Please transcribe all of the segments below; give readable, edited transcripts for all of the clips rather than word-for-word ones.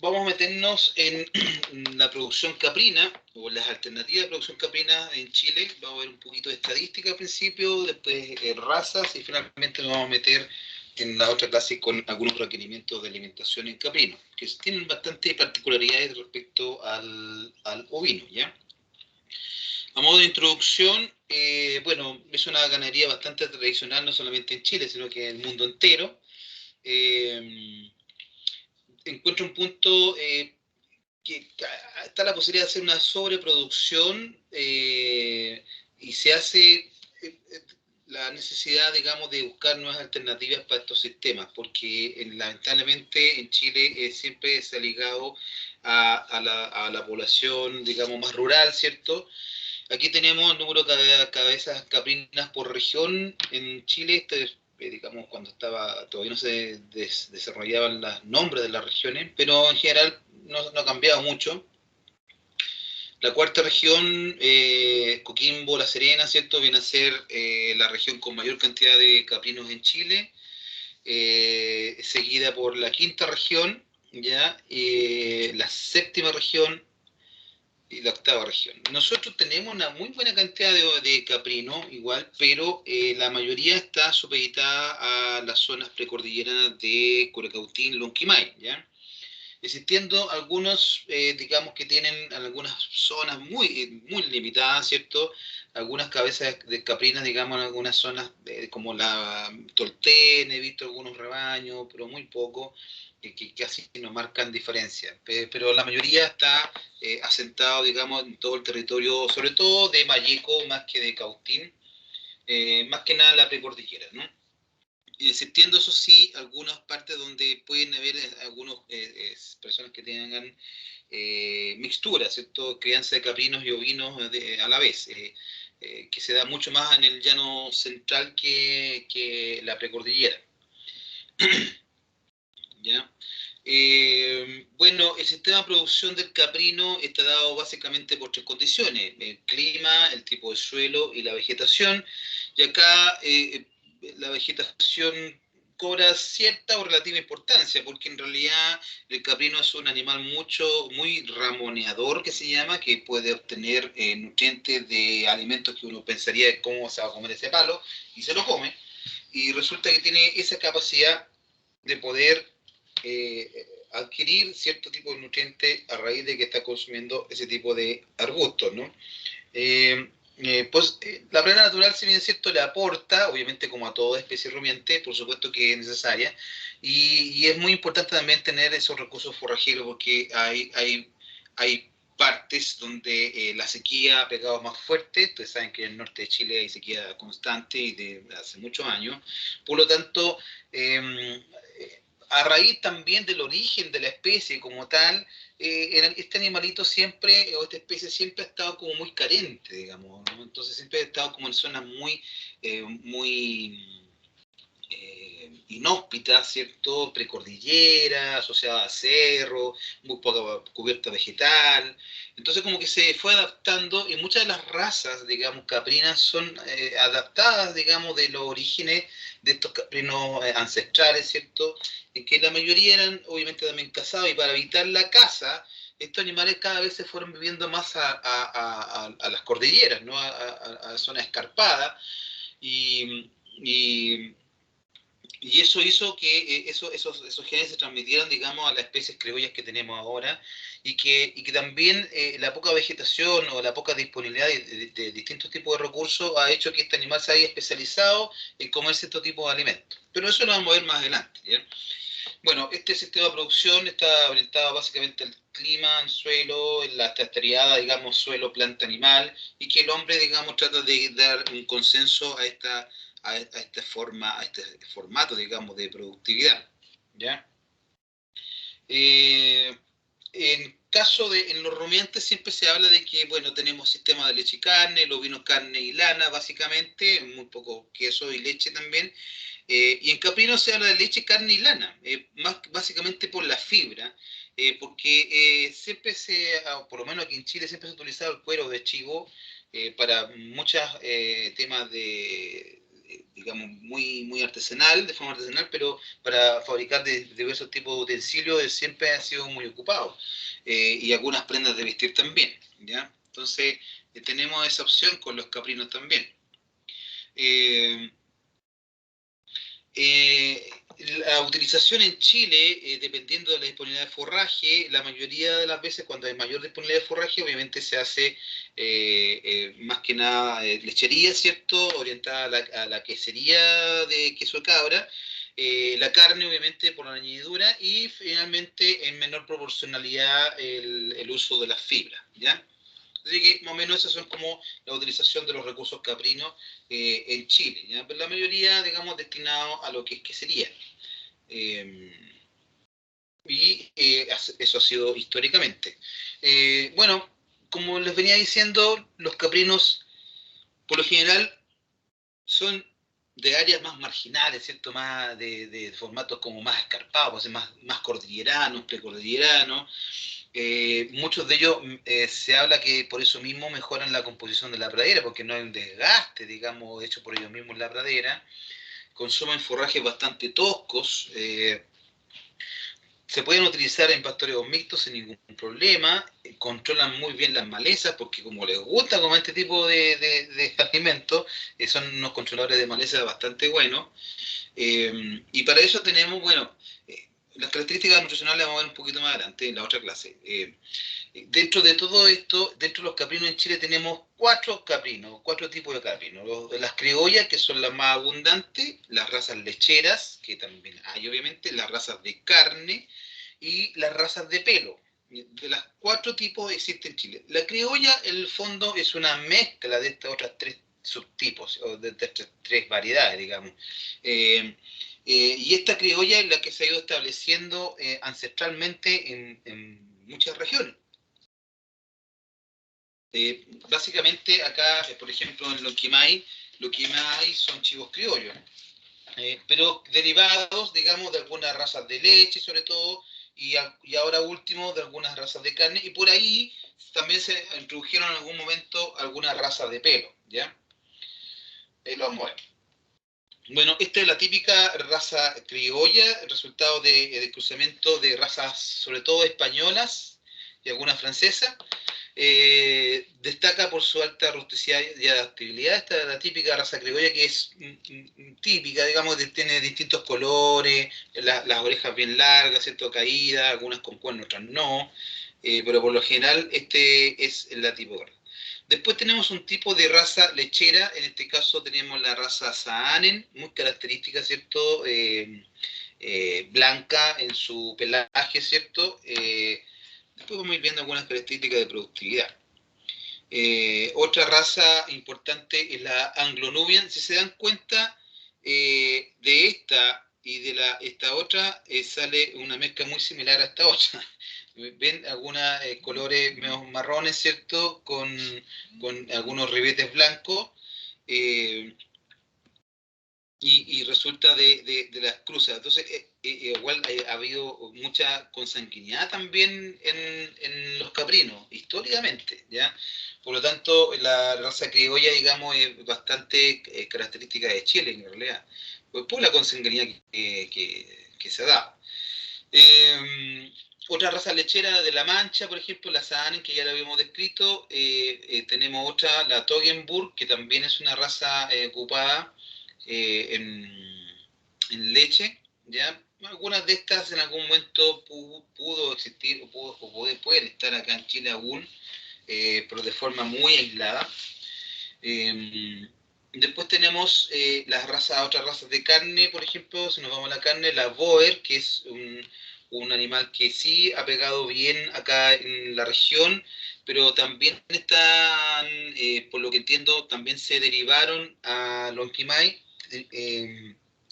vamos a meternos en la producción caprina o las alternativas de producción caprina en Chile. Vamos a ver un poquito de estadística al principio, después razas y finalmente nos vamos a meter en la otra clase con algunos requerimientos de alimentación en caprino, que tienen bastante particularidades respecto al ovino, ¿ya? A modo de introducción, bueno, es una ganadería bastante tradicional, no solamente en Chile, sino que en el mundo entero. Eh, Encuentro un punto que está la posibilidad de hacer una sobreproducción y se hace la necesidad, digamos, de buscar nuevas alternativas para estos sistemas, porque lamentablemente en Chile siempre se ha ligado a la población, digamos, más rural, ¿cierto? Aquí tenemos el número de cabezas caprinas por región en Chile. Este es, digamos, cuando todavía no se desarrollaban los nombres de las regiones, pero en general no ha cambiado mucho. La cuarta región, Coquimbo, La Serena, ¿cierto? Viene a ser la región con mayor cantidad de caprinos en Chile, seguida por la quinta región, ¿ya? La séptima región y la octava región. Nosotros tenemos una muy buena cantidad de caprino, igual, pero la mayoría está supeditada a las zonas precordilleranas de Curacautín, Lonquimay, ¿ya? Existiendo algunos, digamos, que tienen algunas zonas muy limitadas, ¿cierto? Algunas cabezas de caprinas, digamos, en algunas zonas como la Tolten, he visto algunos rebaños, pero muy poco, que casi no marcan diferencia. Pero la mayoría está asentado, digamos, en todo el territorio, sobre todo de Mayeco más que de Cautín, más que nada la precordillera, ¿no? Existiendo, eso sí, algunas partes donde pueden haber algunas personas que tengan mixtura, ¿cierto? Crianza de caprinos y ovinos a la vez, que se da mucho más en el llano central que la precordillera. ¿Ya? Bueno, el sistema de producción del caprino está dado básicamente por tres condiciones: el clima, el tipo de suelo y la vegetación. Y acá la vegetación cobra cierta o relativa importancia, porque en realidad el caprino es un animal muy ramoneador, que se llama, que puede obtener nutrientes de alimentos que uno pensaría cómo se va a comer ese palo, y se lo come. Y resulta que tiene esa capacidad de poder adquirir cierto tipo de nutrientes a raíz de que está consumiendo ese tipo de arbustos, ¿no? La planta natural, si bien es cierto, le aporta, obviamente como a toda especie rumiante, por supuesto que es necesaria, y es muy importante también tener esos recursos forrajeros, porque hay partes donde la sequía ha pegado más fuerte. Ustedes saben que en el norte de Chile hay sequía constante y de hace muchos años. Por lo tanto, eh, a raíz también del origen de la especie como tal, este animalito siempre, o esta especie siempre ha estado como muy carente, digamos, ¿no? Entonces siempre ha estado como en zonas muy inhóspitas, ¿cierto? Precordillera, asociada a cerro, muy poca cubierta vegetal. Entonces como que se fue adaptando, y muchas de las razas, digamos, caprinas son adaptadas, digamos, de los orígenes de estos caprinos ancestrales, ¿cierto? En que la mayoría eran obviamente también cazados, y para evitar la caza, estos animales cada vez se fueron viviendo más a las cordilleras, ¿no? A zonas escarpadas, y, y y eso hizo que esos genes se transmitieran, digamos, a las especies criollas que tenemos ahora, y que también la poca vegetación o la poca disponibilidad de distintos tipos de recursos ha hecho que este animal se haya especializado en comer cierto tipo de alimentos. Pero eso lo vamos a ver más adelante, ¿ya? Bueno, este sistema de producción está orientado básicamente al clima, al suelo, en la triada, digamos, suelo, planta, animal, y que el hombre, digamos, trata de dar un consenso a este formato, digamos, de productividad, ¿ya? Eh, en los rumiantes siempre se habla de que, bueno, tenemos sistema de leche y carne, los vinos carne y lana, básicamente, muy poco queso y leche también. Y en caprino se habla de leche, carne y lana, básicamente por la fibra, porque siempre por lo menos aquí en Chile, siempre se ha utilizado el cuero de chivo para muchos temas digamos, muy artesanal, de forma artesanal, pero para fabricar diversos tipos de utensilios siempre han sido muy ocupados, y algunas prendas de vestir también, ¿ya? Entonces, tenemos esa opción con los caprinos también. Eh, eh, la utilización en Chile, dependiendo de la disponibilidad de forraje, la mayoría de las veces cuando hay mayor disponibilidad de forraje, obviamente se hace más que nada lechería, ¿cierto? Orientada a la quesería de queso de cabra, la carne obviamente por la añadidura y finalmente en menor proporcionalidad el uso de las fibras, ¿ya? Así que más o menos esas son como la utilización de los recursos caprinos en Chile, ¿ya? Pero la mayoría, digamos, destinados a lo que es quesería. Eh, eso ha sido históricamente. Bueno, como les venía diciendo, los caprinos, por lo general, son de áreas más marginales, ¿cierto? Más de formatos como más escarpados, más cordilleranos, precordilleranos. Muchos de ellos se habla que por eso mismo mejoran la composición de la pradera, porque no hay un desgaste, digamos, hecho por ellos mismos en la pradera. Consumen forrajes bastante toscos. Se pueden utilizar en pastoreos mixtos sin ningún problema. Controlan muy bien las malezas, porque como les gusta comer este tipo de alimentos, son unos controladores de malezas bastante buenos. Y para eso tenemos, bueno, las características nutricionales las vamos a ver un poquito más adelante en la otra clase. Dentro de todo esto, dentro de los caprinos en Chile tenemos cuatro tipos de caprinos. Las criollas, que son las más abundantes, las razas lecheras, que también hay obviamente, las razas de carne y las razas de pelo. De las cuatro tipos existen en Chile. La criolla, en el fondo, es una mezcla de estas otras tres subtipos, o de estas tres variedades, digamos. Y esta criolla es la que se ha ido estableciendo ancestralmente en muchas regiones. Básicamente acá, por ejemplo, en lo que más hay son chivos criollos, pero derivados, digamos, de algunas razas de leche, sobre todo, y ahora último de algunas razas de carne, y por ahí también se introdujeron en algún momento algunas razas de pelo, ¿ya? Lo vamos a ver. Bueno, esta es la típica raza criolla, el resultado de cruzamiento de razas, sobre todo españolas y algunas francesas. Destaca por su alta rusticidad y adaptabilidad. Esta es la típica raza criolla que es típica, digamos, tiene distintos colores, las orejas bien largas, ¿cierto? Caídas, algunas con cuernos, otras no, pero por lo general este es la tipo de raza. Después tenemos un tipo de raza lechera, en este caso tenemos la raza Saanen, muy característica, ¿cierto? Blanca en su pelaje, ¿cierto? Después vamos a ir viendo algunas características de productividad. Otra raza importante es la Anglo-Nubian. Si se dan cuenta, de esta y de esta otra sale una mezcla muy similar a esta otra. Ven algunos colores medio marrones, ¿cierto? Con algunos ribetes blancos. Eh, y resulta de las cruzas. Entonces, igual ha habido mucha consanguinidad también en los caprinos, históricamente, ¿ya? Por lo tanto, la raza criolla, digamos, es bastante característica de Chile, en realidad, pues por la consanguinidad que se da. Otra raza lechera de La Mancha, por ejemplo, la Saanen, que ya la habíamos descrito. Tenemos otra, la Toggenburg, que también es una raza ocupada en leche, ¿ya? Algunas de estas en algún momento pudo existir pueden estar acá en Chile aún, pero de forma muy aislada. Después tenemos otras razas de carne, por ejemplo, si nos vamos a la carne, la Boer, que es un animal que sí ha pegado bien acá en la región, pero también están, por lo que entiendo, también se derivaron a Lonquimay.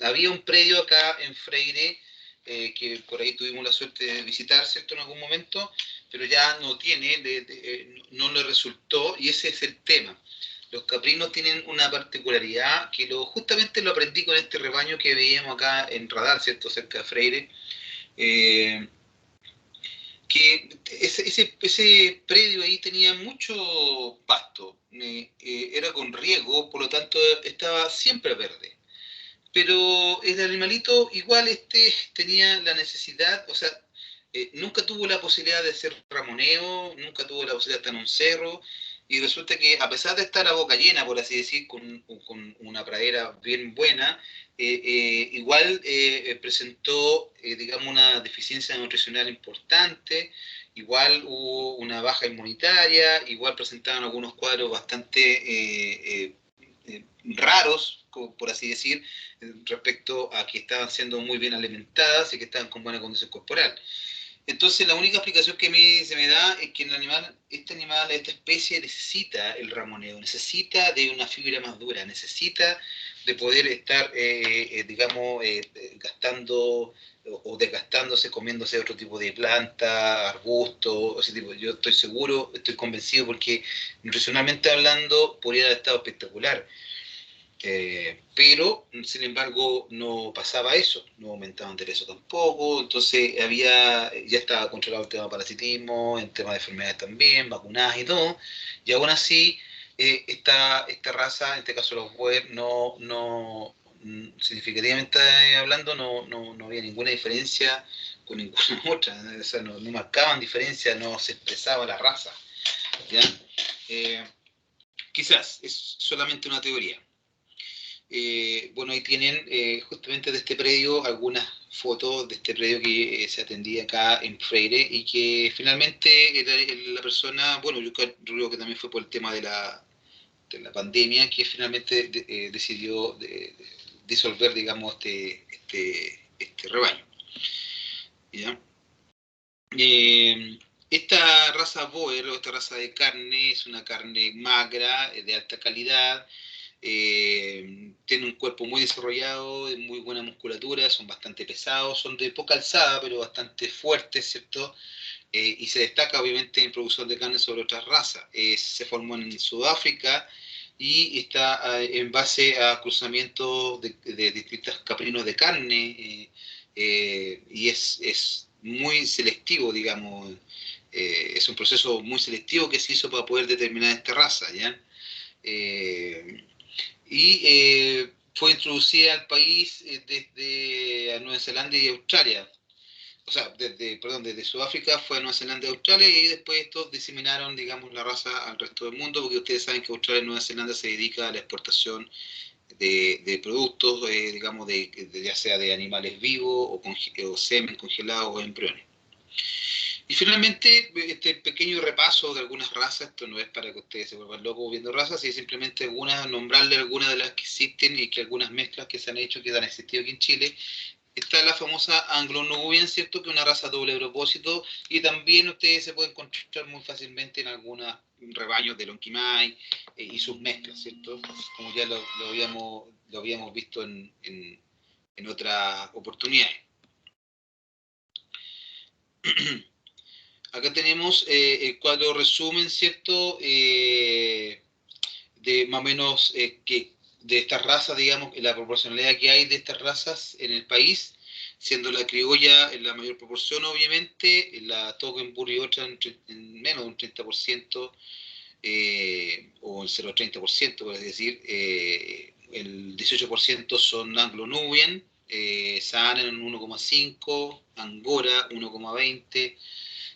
Había un predio acá en Freire, que por ahí tuvimos la suerte de visitar, ¿cierto?, en algún momento, pero ya no tiene, no le resultó, y ese es el tema. Los caprinos tienen una particularidad que justamente lo aprendí con este rebaño que veíamos acá en Radar, ¿cierto?, cerca de Freire, que ese predio ahí tenía mucho pasto, era con riego, por lo tanto estaba siempre verde. pero el animalito igual tenía la necesidad, o sea, nunca tuvo la posibilidad de hacer ramoneo, nunca tuvo la posibilidad de estar en un cerro, y resulta que a pesar de estar a boca llena, por así decir, con una pradera bien buena, igual presentó, digamos, una deficiencia nutricional importante, igual hubo una baja inmunitaria, igual presentaban algunos cuadros bastante raros, por así decir, respecto a que estaban siendo muy bien alimentadas y que estaban con buena condición corporal. Entonces, la única explicación que se me da es que este animal, esta especie, necesita el ramoneo, necesita de una fibra más dura, necesita de poder estar, digamos, gastando o desgastándose, comiéndose otro tipo de planta, arbusto, ese tipo. Yo estoy seguro, estoy convencido porque nutricionalmente hablando podría haber estado espectacular. Pero, sin embargo, no pasaba eso, no aumentaban de peso tampoco, entonces ya estaba controlado el tema de parasitismo, el tema de enfermedades también, vacunadas y todo, y aún así, esta raza, en este caso los Boer, significativamente hablando, no había ninguna diferencia con ninguna otra, o sea, no marcaban diferencia, no se expresaba la raza, ¿ya? Eh, Quizás es solamente una teoría. Bueno, ahí tienen justamente de este predio algunas fotos de este predio que se atendía acá en Freire y que finalmente la persona, bueno, yo creo que también fue por el tema de la pandemia que finalmente decidió disolver, digamos, este rebaño. ¿Ya? Eh, Esta raza Boer o esta raza de carne es una carne magra, de alta calidad, tienen un cuerpo muy desarrollado, de muy buena musculatura, son bastante pesados, son de poca alzada, pero bastante fuertes, ¿cierto? Y se destaca obviamente en producción de carne sobre otras razas. Se formó en Sudáfrica y está en base a cruzamientos de distintos caprinos de carne y es muy selectivo, digamos. Es un proceso muy selectivo que se hizo para poder determinar esta raza, ¿ya? Eh, Fue introducida al país desde Nueva Zelanda y Australia. O sea, desde Sudáfrica fue a Nueva Zelanda y Australia y después estos diseminaron, digamos, la raza al resto del mundo, porque ustedes saben que Australia y Nueva Zelanda se dedica a la exportación de productos, digamos, ya sea de animales vivos o semen congelados o embriones. Y finalmente, este pequeño repaso de algunas razas, esto no es para que ustedes se vuelvan locos viendo razas, sino simplemente nombrarle algunas de las que existen y que algunas mezclas que se han hecho, que han existido aquí en Chile. Está la famosa Anglo-Nubian, ¿cierto? Que es una raza doble propósito y también ustedes se pueden encontrar muy fácilmente en algunos rebaños de Lonquimay y sus mezclas, ¿cierto? Como ya lo habíamos visto en otras oportunidades. Acá tenemos el cuadro resumen, ¿cierto? De más o menos de estas razas, digamos, la proporcionalidad que hay de estas razas en el país, siendo la criolla en la mayor proporción, obviamente, la Toggenburg y otra en menos de un 30%, o el 0,30%, por así decir, el 18% son Anglo-Nubian, Saanen en 1,5, Angora 1,20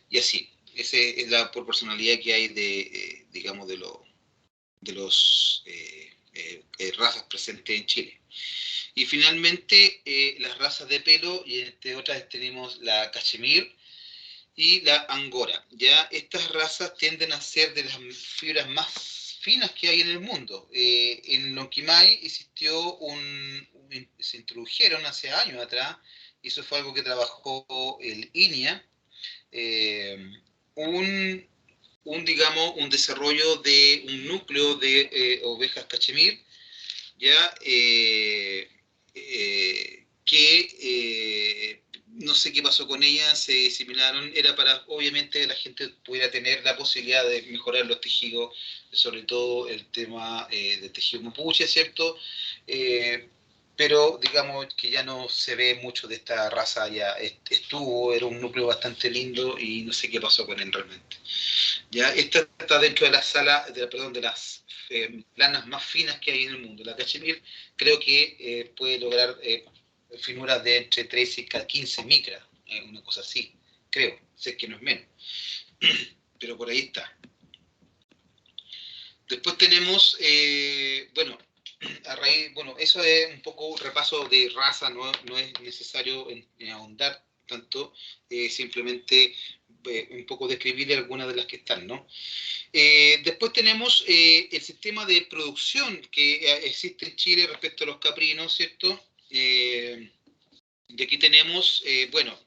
y así. Esa es la proporcionalidad que hay digamos, de los razas presentes en Chile. Y finalmente, las razas de pelo, y entre otras tenemos la cachemir y la angora. Ya estas razas tienden a ser de las fibras más finas que hay en el mundo. En Lonquimay se introdujeron hace años atrás, y eso fue algo que trabajó el INIA, eh, un, digamos, un desarrollo de un núcleo de ovejas cachemir, ya no sé qué pasó con ellas, se disemiнаron, era para, obviamente, la gente pudiera tener la posibilidad de mejorar los tejidos, sobre todo el tema del tejido mapuche, ¿cierto? Eh, pero digamos que ya no se ve mucho de esta raza, ya era un núcleo bastante lindo y no sé qué pasó con él realmente. ¿ya? Esta está dentro de la sala, perdón, de las lanas más finas que hay en el mundo. La cachemir creo que puede lograr finuras de entre 13 y 15 micras, una cosa así, creo, sé que no es menos, pero por ahí está. Después tenemos, bueno, a raíz, bueno, eso es un poco un repaso de raza, no es necesario en ahondar tanto, simplemente un poco describir algunas de las que están, ¿no? Después tenemos el sistema de producción que existe en Chile respecto a los caprinos, ¿cierto? Y aquí tenemos, bueno,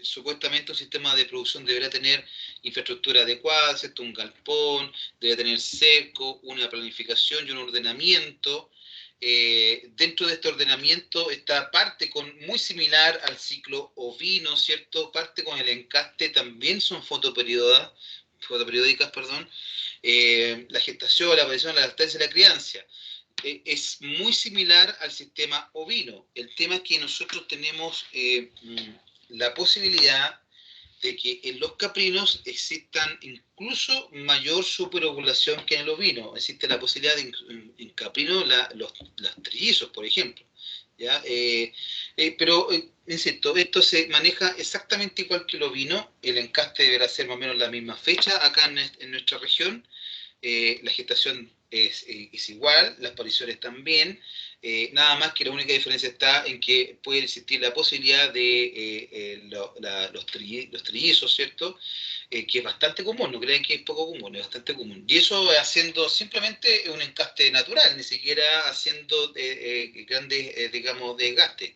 supuestamente un sistema de producción deberá tener infraestructura adecuada, ¿cierto? Un galpón, debe tener cerco, una planificación y un ordenamiento. Dentro de este ordenamiento está parte muy similar al ciclo ovino, ¿cierto? Parte con el encaste, también son fotoperiódicas, perdón. La gestación, la aparición, la lactancia y la crianza es muy similar al sistema ovino. El tema es que nosotros tenemos la posibilidad de que en los caprinos existan incluso mayor superovulación que en el ovino. Existe la posibilidad de en caprinos los trillizos, por ejemplo. ¿Ya? Pero, insisto, esto se maneja exactamente igual que el ovino. El encaste deberá ser más o menos la misma fecha acá en nuestra región. La gestación es igual, las pariciones también, nada más que la única diferencia está en que puede existir la posibilidad de los trillizos, ¿cierto? Que es bastante común, no creen que es poco común, es bastante común. Y eso haciendo simplemente un encaste natural, ni siquiera haciendo grandes, digamos, desgastes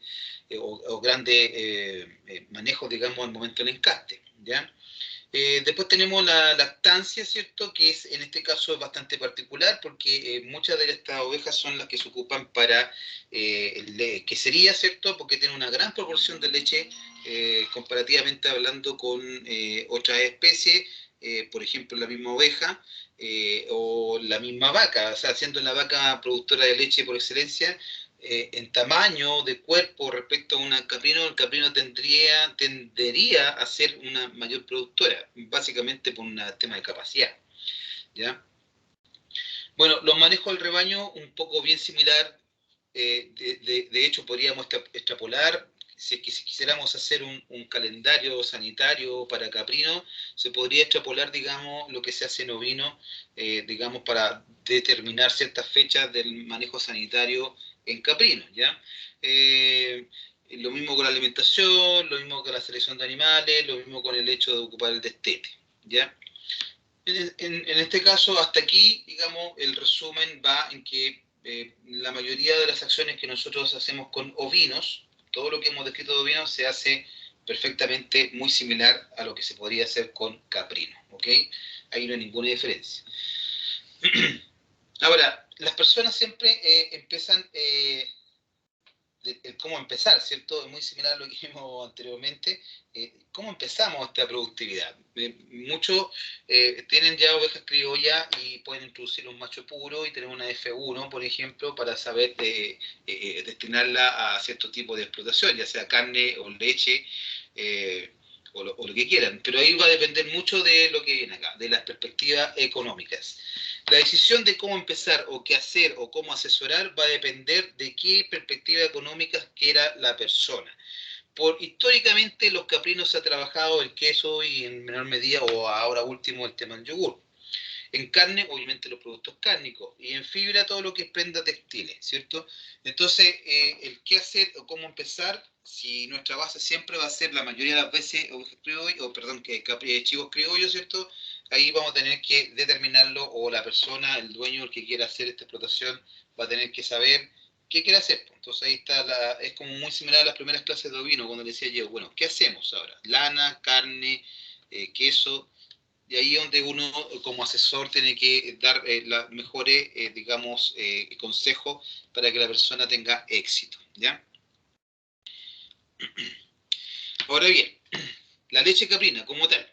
o grandes manejos, digamos, al momento del encaste, ¿ya? Después tenemos la lactancia, ¿cierto? Que es en este caso es bastante particular porque muchas de estas ovejas son las que se ocupan para quesería, ¿cierto? Porque tienen una gran proporción de leche comparativamente hablando con otras especies, por ejemplo la misma oveja o la misma vaca, o sea, siendo la vaca productora de leche por excelencia, en tamaño de cuerpo respecto a un caprino, el caprino tendería a ser una mayor productora, básicamente por un tema de capacidad, ¿ya? Bueno, los manejos del rebaño, un poco bien similar, de hecho podríamos extrapolar, si es que si quisiéramos hacer un calendario sanitario para caprino, se podría extrapolar, digamos, lo que se hace en ovino, digamos, para determinar ciertas fechas del manejo sanitario en caprino, ¿ya? Lo mismo con la alimentación, lo mismo con la selección de animales, lo mismo con el hecho de ocupar el destete, ¿ya? En este caso, hasta aquí, digamos, el resumen va en que la mayoría de las acciones que nosotros hacemos con ovinos, todo lo que hemos descrito de ovinos, se hace perfectamente muy similar a lo que se podría hacer con caprino, ¿ok? Ahí no hay ninguna diferencia. Ahora, las personas siempre empiezan cómo empezar, ¿cierto? Es muy similar a lo que vimos anteriormente. ¿Cómo empezamos esta productividad? Muchos tienen ya ovejas criollas y pueden introducir un macho puro y tener una F1, por ejemplo, para saber destinarla a cierto tipo de explotación, ya sea carne o leche. O lo que quieran, pero ahí va a depender mucho de lo que viene acá, de las perspectivas económicas. La decisión de cómo empezar o qué hacer o cómo asesorar va a depender de qué perspectiva económica quiera la persona. Históricamente los caprinos se ha trabajado el queso y en menor medida, o ahora último, el tema del yogur. En carne, obviamente los productos cárnicos, y en fibra todo lo que es prenda textiles, ¿cierto? Entonces, el qué hacer o cómo empezar, si nuestra base siempre va a ser la mayoría de las veces chivos criollos, ¿cierto? Ahí vamos a tener que determinarlo, o la persona, el dueño, el que quiera hacer esta explotación, va a tener que saber qué quiere hacer. Entonces ahí está, es como muy similar a las primeras clases de ovino, cuando le decía yo, bueno, ¿qué hacemos ahora? Lana, carne, queso, y ahí es donde uno como asesor tiene que dar los mejores, digamos, consejos para que la persona tenga éxito, ¿ya? Ahora bien, la leche caprina como tal.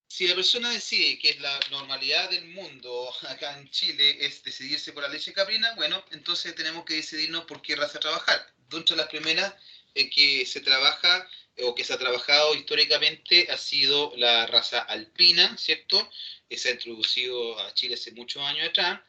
Si la persona decide que es la normalidad del mundo acá en Chile es decidirse por la leche caprina, bueno, entonces tenemos que decidirnos por qué raza trabajar. Dentro de las primeras que se trabaja o que se ha trabajado históricamente ha sido la raza alpina, ¿cierto? Que se ha introducido a Chile hace muchos años atrás.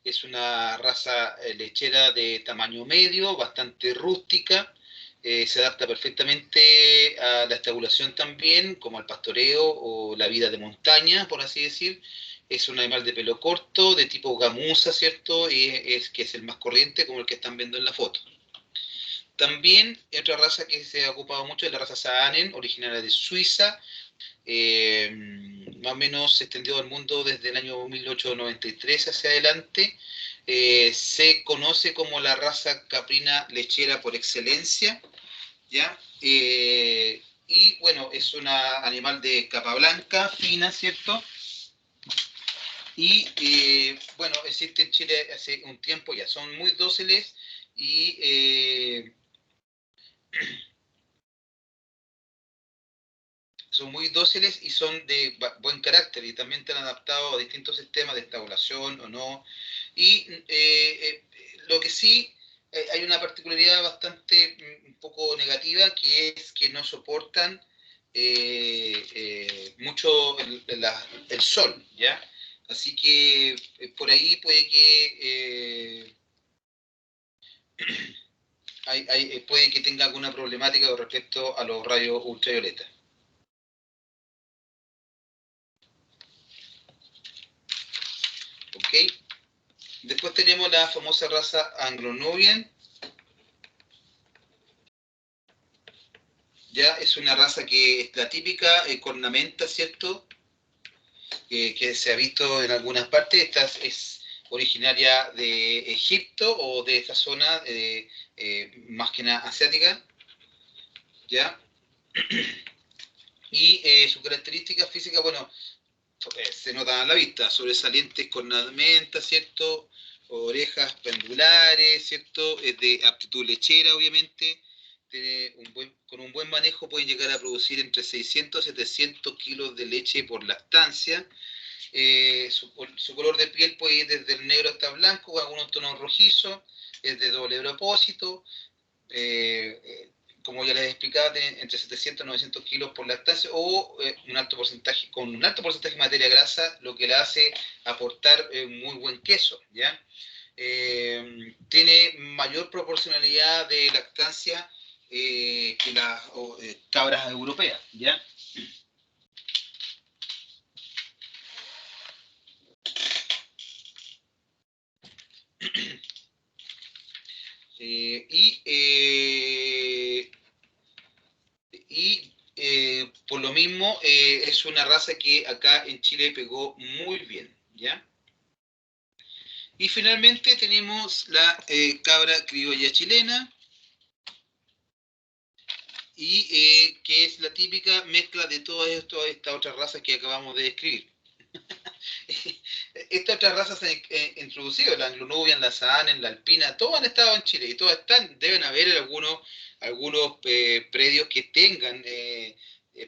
Es una raza lechera de tamaño medio, bastante rústica, se adapta perfectamente a la estabulación también, como al pastoreo o la vida de montaña, por así decir. Es un animal de pelo corto, de tipo gamuza, ¿cierto? Y que es el más corriente, como el que están viendo en la foto. También otra raza que se ha ocupado mucho es la raza Saanen, originaria de Suiza, eh, más o menos se extendió al mundo desde el año 1893 hacia adelante. Se conoce como la raza caprina lechera por excelencia, ¿ya? Y bueno, es un animal de capa blanca, fina, ¿cierto? Y bueno, existe en Chile hace un tiempo ya, son muy dóciles y son muy dóciles y son de buen carácter y también están adaptados a distintos sistemas de estabulación o no. Y lo que sí, hay una particularidad bastante un poco negativa, que es que no soportan mucho el sol, ¿ya? Así que por ahí puede que puede que tenga alguna problemática con respecto a los rayos ultravioleta. ¿Ok? Después tenemos la famosa raza Anglo-Nubian. Ya es una raza que es la típica cornamenta, ¿cierto? Que se ha visto en algunas partes. Esta es originaria de Egipto o de esta zona más que nada asiática, ¿ya? Y su característica física, bueno, se notan a la vista, sobresalientes cornamentas, ¿cierto? Orejas pendulares, ¿cierto? Es de aptitud lechera, obviamente. Con un buen manejo pueden llegar a producir entre 600 y 700 kilos de leche por lactancia. Su color de piel puede ir desde el negro hasta el blanco, con algunos tonos rojizos, es de doble propósito. Como ya les explicaba, entre 700 y 900 kilos por lactancia o un alto porcentaje, con un alto porcentaje de materia grasa, lo que le hace aportar muy buen queso, ¿ya? Tiene mayor proporcionalidad de lactancia que las cabras europeas, ¿ya? Y por lo mismo es una raza que acá en Chile pegó muy bien, ¿ya? Y finalmente tenemos la cabra criolla chilena, y que es la típica mezcla de todas estas otras razas que acabamos de describir. Estas otras razas se han introducido, la Anglo-Nubian, la Saanen, la Alpina, todas han estado en Chile y todas están, deben haber algunos predios que tengan,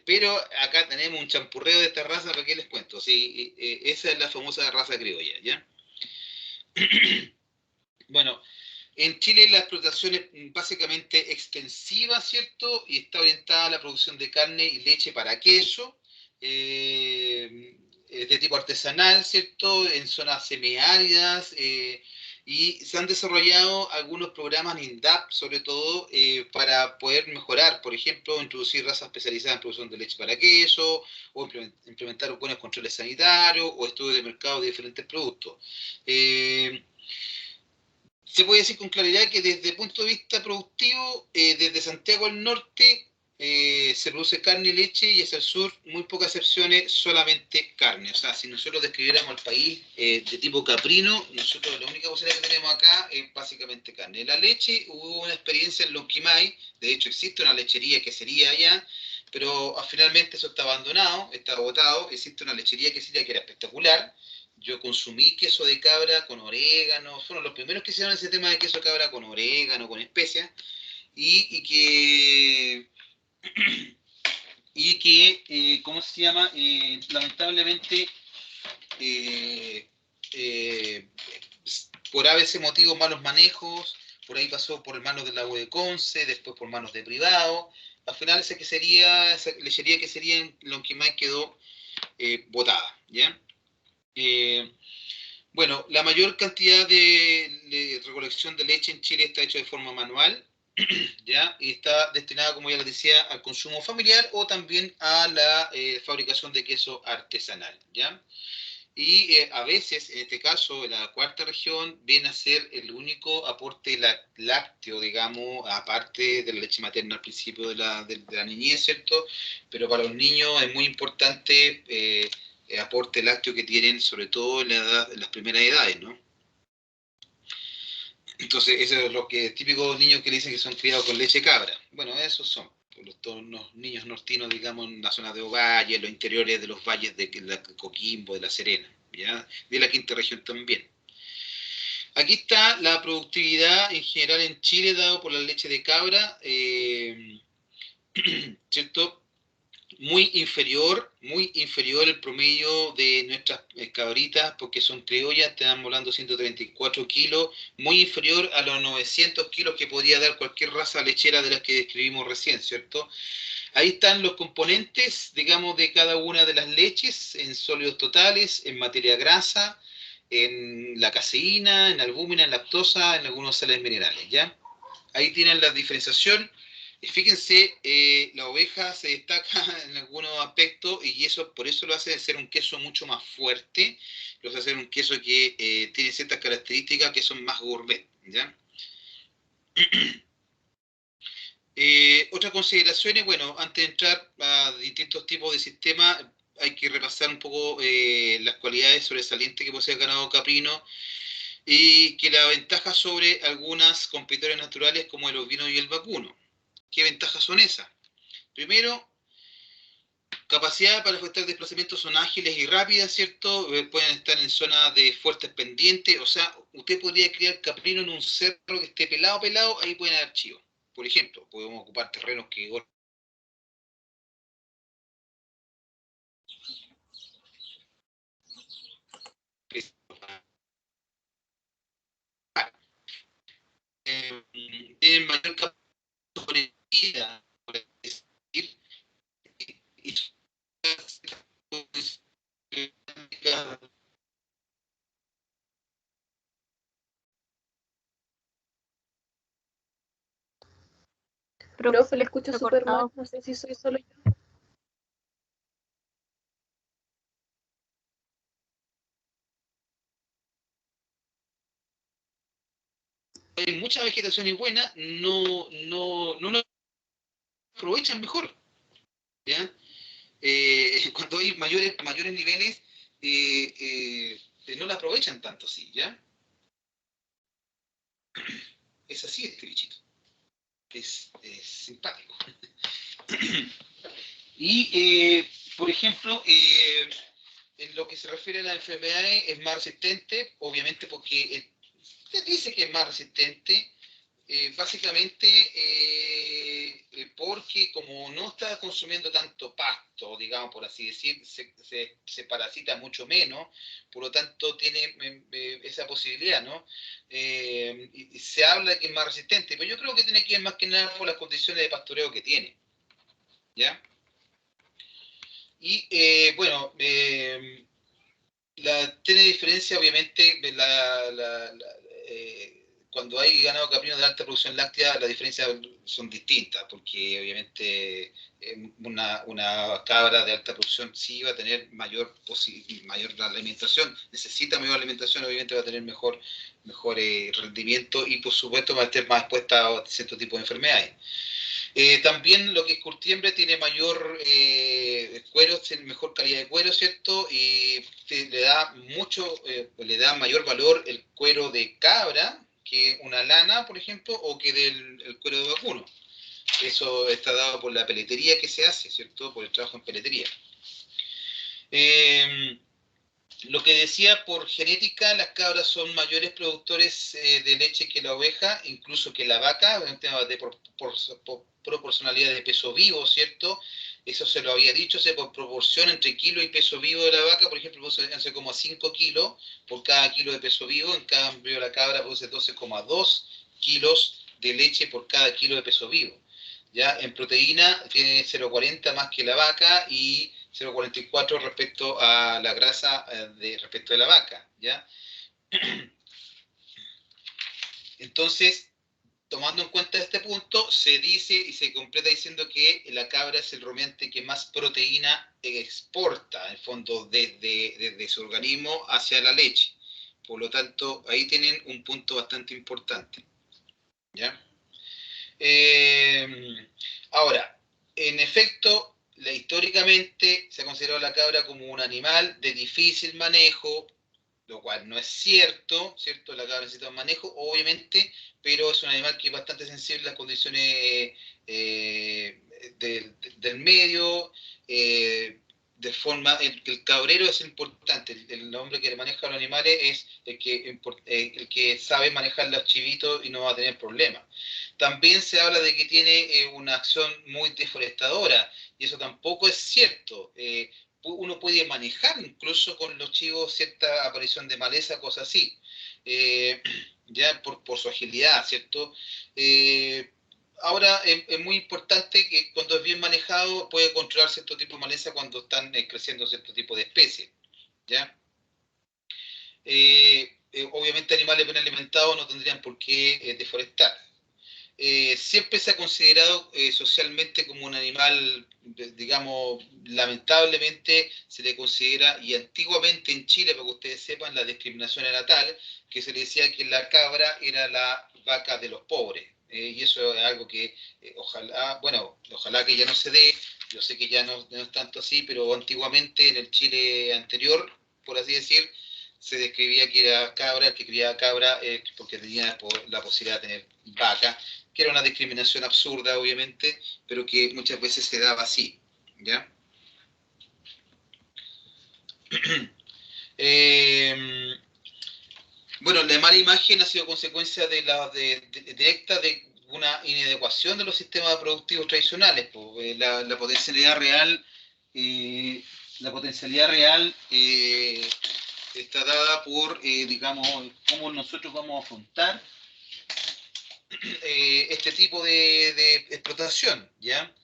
pero acá tenemos un champurreo de esta raza, ¿para qué les cuento? Sí, esa es la famosa raza criolla, ¿ya? Bueno, en Chile la explotación es básicamente extensiva, ¿cierto? Y está orientada a la producción de carne y leche para queso, de tipo artesanal, ¿cierto? En zonas semiáridas, y se han desarrollado algunos programas en INDAP, sobre todo, para poder mejorar, por ejemplo, introducir razas especializadas en producción de leche para queso, o implementar buenos controles sanitarios, o estudios de mercado de diferentes productos. Se puede decir con claridad que desde el punto de vista productivo, desde Santiago al norte se produce carne y leche, y hacia el sur, muy pocas excepciones, solamente carne. O sea, si nosotros describiéramos el país de tipo caprino, nosotros la única posibilidad que tenemos acá es básicamente carne. La leche, hubo una experiencia en Lonquimay, de hecho existe una lechería que sería allá, pero finalmente eso está abandonado, está agotado. Existe una lechería que sería, que era espectacular. Yo consumí queso de cabra con orégano, fueron los primeros que hicieron ese tema de queso de cabra con orégano, con especias, y que, ¿cómo se llama? Lamentablemente, eh, eh, por a veces motivos, malos manejos, por ahí pasó por manos de la UE de Conce, después por manos de privado, al final esa lechería que sería en Lonquimay quedó botada, ¿ya? Bueno, la mayor cantidad de recolección de leche en Chile está hecha de forma manual, ¿ya? Y está destinada, como ya les decía, al consumo familiar o también a la fabricación de queso artesanal, ¿ya? Y a veces, en este caso, la cuarta región viene a ser el único aporte lácteo, digamos, aparte de la leche materna al principio de la niñez, ¿cierto? Pero para los niños es muy importante el aporte lácteo que tienen, sobre todo en las primeras edades, ¿no? Entonces, eso es lo que típicos niños que le dicen que son criados con leche cabra. Bueno, esos son todos los niños nortinos, digamos, en la zona de Ovalle, en los interiores de los valles de Coquimbo, de La Serena, ¿ya? De la quinta región también. Aquí está la productividad en general en Chile dado por la leche de cabra, ¿cierto? Muy inferior el promedio de nuestras cabritas, porque son criollas, estamos hablando de 134 kilos, muy inferior a los 900 kilos que podría dar cualquier raza lechera de las que describimos recién, ¿cierto? Ahí están los componentes, digamos, de cada una de las leches, en sólidos totales, en materia grasa, en la caseína, en albúmina, en lactosa, en algunos sales minerales, ¿ya? Ahí tienen la diferenciación. Fíjense, la oveja se destaca en algunos aspectos y eso por eso lo hace ser un queso mucho más fuerte, lo hace ser un queso que tiene ciertas características que son más gourmet, ¿ya? Otras consideraciones, bueno, antes de entrar a distintos tipos de sistemas, hay que repasar un poco las cualidades sobresalientes que posee el ganado caprino y que la ventaja sobre algunas competidores naturales como el ovino y el vacuno. ¿Qué ventajas son esas? Primero, capacidad para efectuar desplazamientos son ágiles y rápidas, ¿cierto? Pueden estar en zonas de fuertes pendientes, o sea, usted podría criar caprino en un cerro que esté pelado, ahí pueden haber chivos. Por ejemplo, podemos ocupar terrenos que tienen mayor capacidad, por decir, y Profe, le escucho Se ha súper mal, cortado. no sé si soy solo yo. hay mucha vegetación y buena, no lo aprovechan mejor, ¿ya? Cuando hay mayores niveles, no la aprovechan tanto así, ¿ya? Es así este bichito. Es simpático. Y, por ejemplo, en lo que se refiere a las enfermedades, es más resistente, obviamente porque se dice que es más resistente, básicamente porque como no está consumiendo tanto pasto, digamos por así decir, se parasita mucho menos, por lo tanto tiene esa posibilidad, ¿no? Y se habla de que es más resistente, pero yo creo que tiene que ver más que nada por las condiciones de pastoreo que tiene, ¿ya? Y bueno, tiene diferencia, obviamente, cuando hay ganado caprino de alta producción láctea, las diferencias son distintas, porque obviamente una cabra de alta producción sí va a tener mayor alimentación, necesita mayor alimentación, obviamente va a tener mejor rendimiento y por supuesto va a estar más expuesta a cierto tipo de enfermedades. También lo que es curtiembre tiene mayor cuero, tiene mejor calidad de cuero, ¿cierto? Y le da mayor valor el cuero de cabra que una lana, por ejemplo, o que el cuero de vacuno. Eso está dado por la peletería que se hace, ¿cierto? Por el trabajo en peletería. Lo que decía, por genética, las cabras son mayores productores de leche que la oveja, incluso que la vaca, en temas de proporcionalidad de peso vivo, ¿cierto? Eso se lo había dicho, se proporciona entre kilo y peso vivo de la vaca, por ejemplo, produce como 5 kilos por cada kilo de peso vivo, en cambio la cabra produce 12,2 kilos de leche por cada kilo de peso vivo. ¿ya? En proteína tiene 0,40 más que la vaca y 0,44 respecto a la grasa respecto de la vaca, ¿ya? Entonces, tomando en cuenta este punto, se dice y se completa diciendo que la cabra es el rumiante que más proteína exporta, en el fondo, desde su organismo hacia la leche. Por lo tanto, ahí tienen un punto bastante importante, ¿ya? Ahora, en efecto, históricamente se ha considerado la cabra como un animal de difícil manejo, lo cual no es cierto, ¿cierto? La cabra necesita un manejo, obviamente, pero es un animal que es bastante sensible a las condiciones del medio, de forma, el cabrero es importante, el hombre que maneja los animales es el que sabe manejar los chivitos y no va a tener problemas. También se habla de que tiene una acción muy deforestadora, y eso tampoco es cierto. Uno puede manejar incluso con los chivos cierta aparición de maleza, cosas así, ya por su agilidad, ¿cierto? Ahora es muy importante que cuando es bien manejado puede controlar cierto tipo de maleza cuando están creciendo cierto tipo de especies, ¿ya? Obviamente animales bien alimentados no tendrían por qué deforestar. Siempre se ha considerado socialmente como un animal, digamos, lamentablemente se le considera, y antiguamente en Chile, para que ustedes sepan, la discriminación era tal que se le decía que la cabra era la vaca de los pobres. Y eso es algo que ojalá, bueno, ojalá que ya no se dé, yo sé que ya no es tanto así, pero antiguamente en el Chile anterior, por así decir, se describía que era cabra, el que criaba cabra porque tenía la posibilidad de tener vaca, que era una discriminación absurda, obviamente, pero que muchas veces se daba así, ¿ya? eh, bueno, la mala imagen ha sido consecuencia directa de una inadecuación de los sistemas productivos tradicionales. Pues, la potencialidad real, eh, la potencialidad real está dada por, digamos, cómo nosotros vamos a afrontar este tipo de explotación, ¿ya?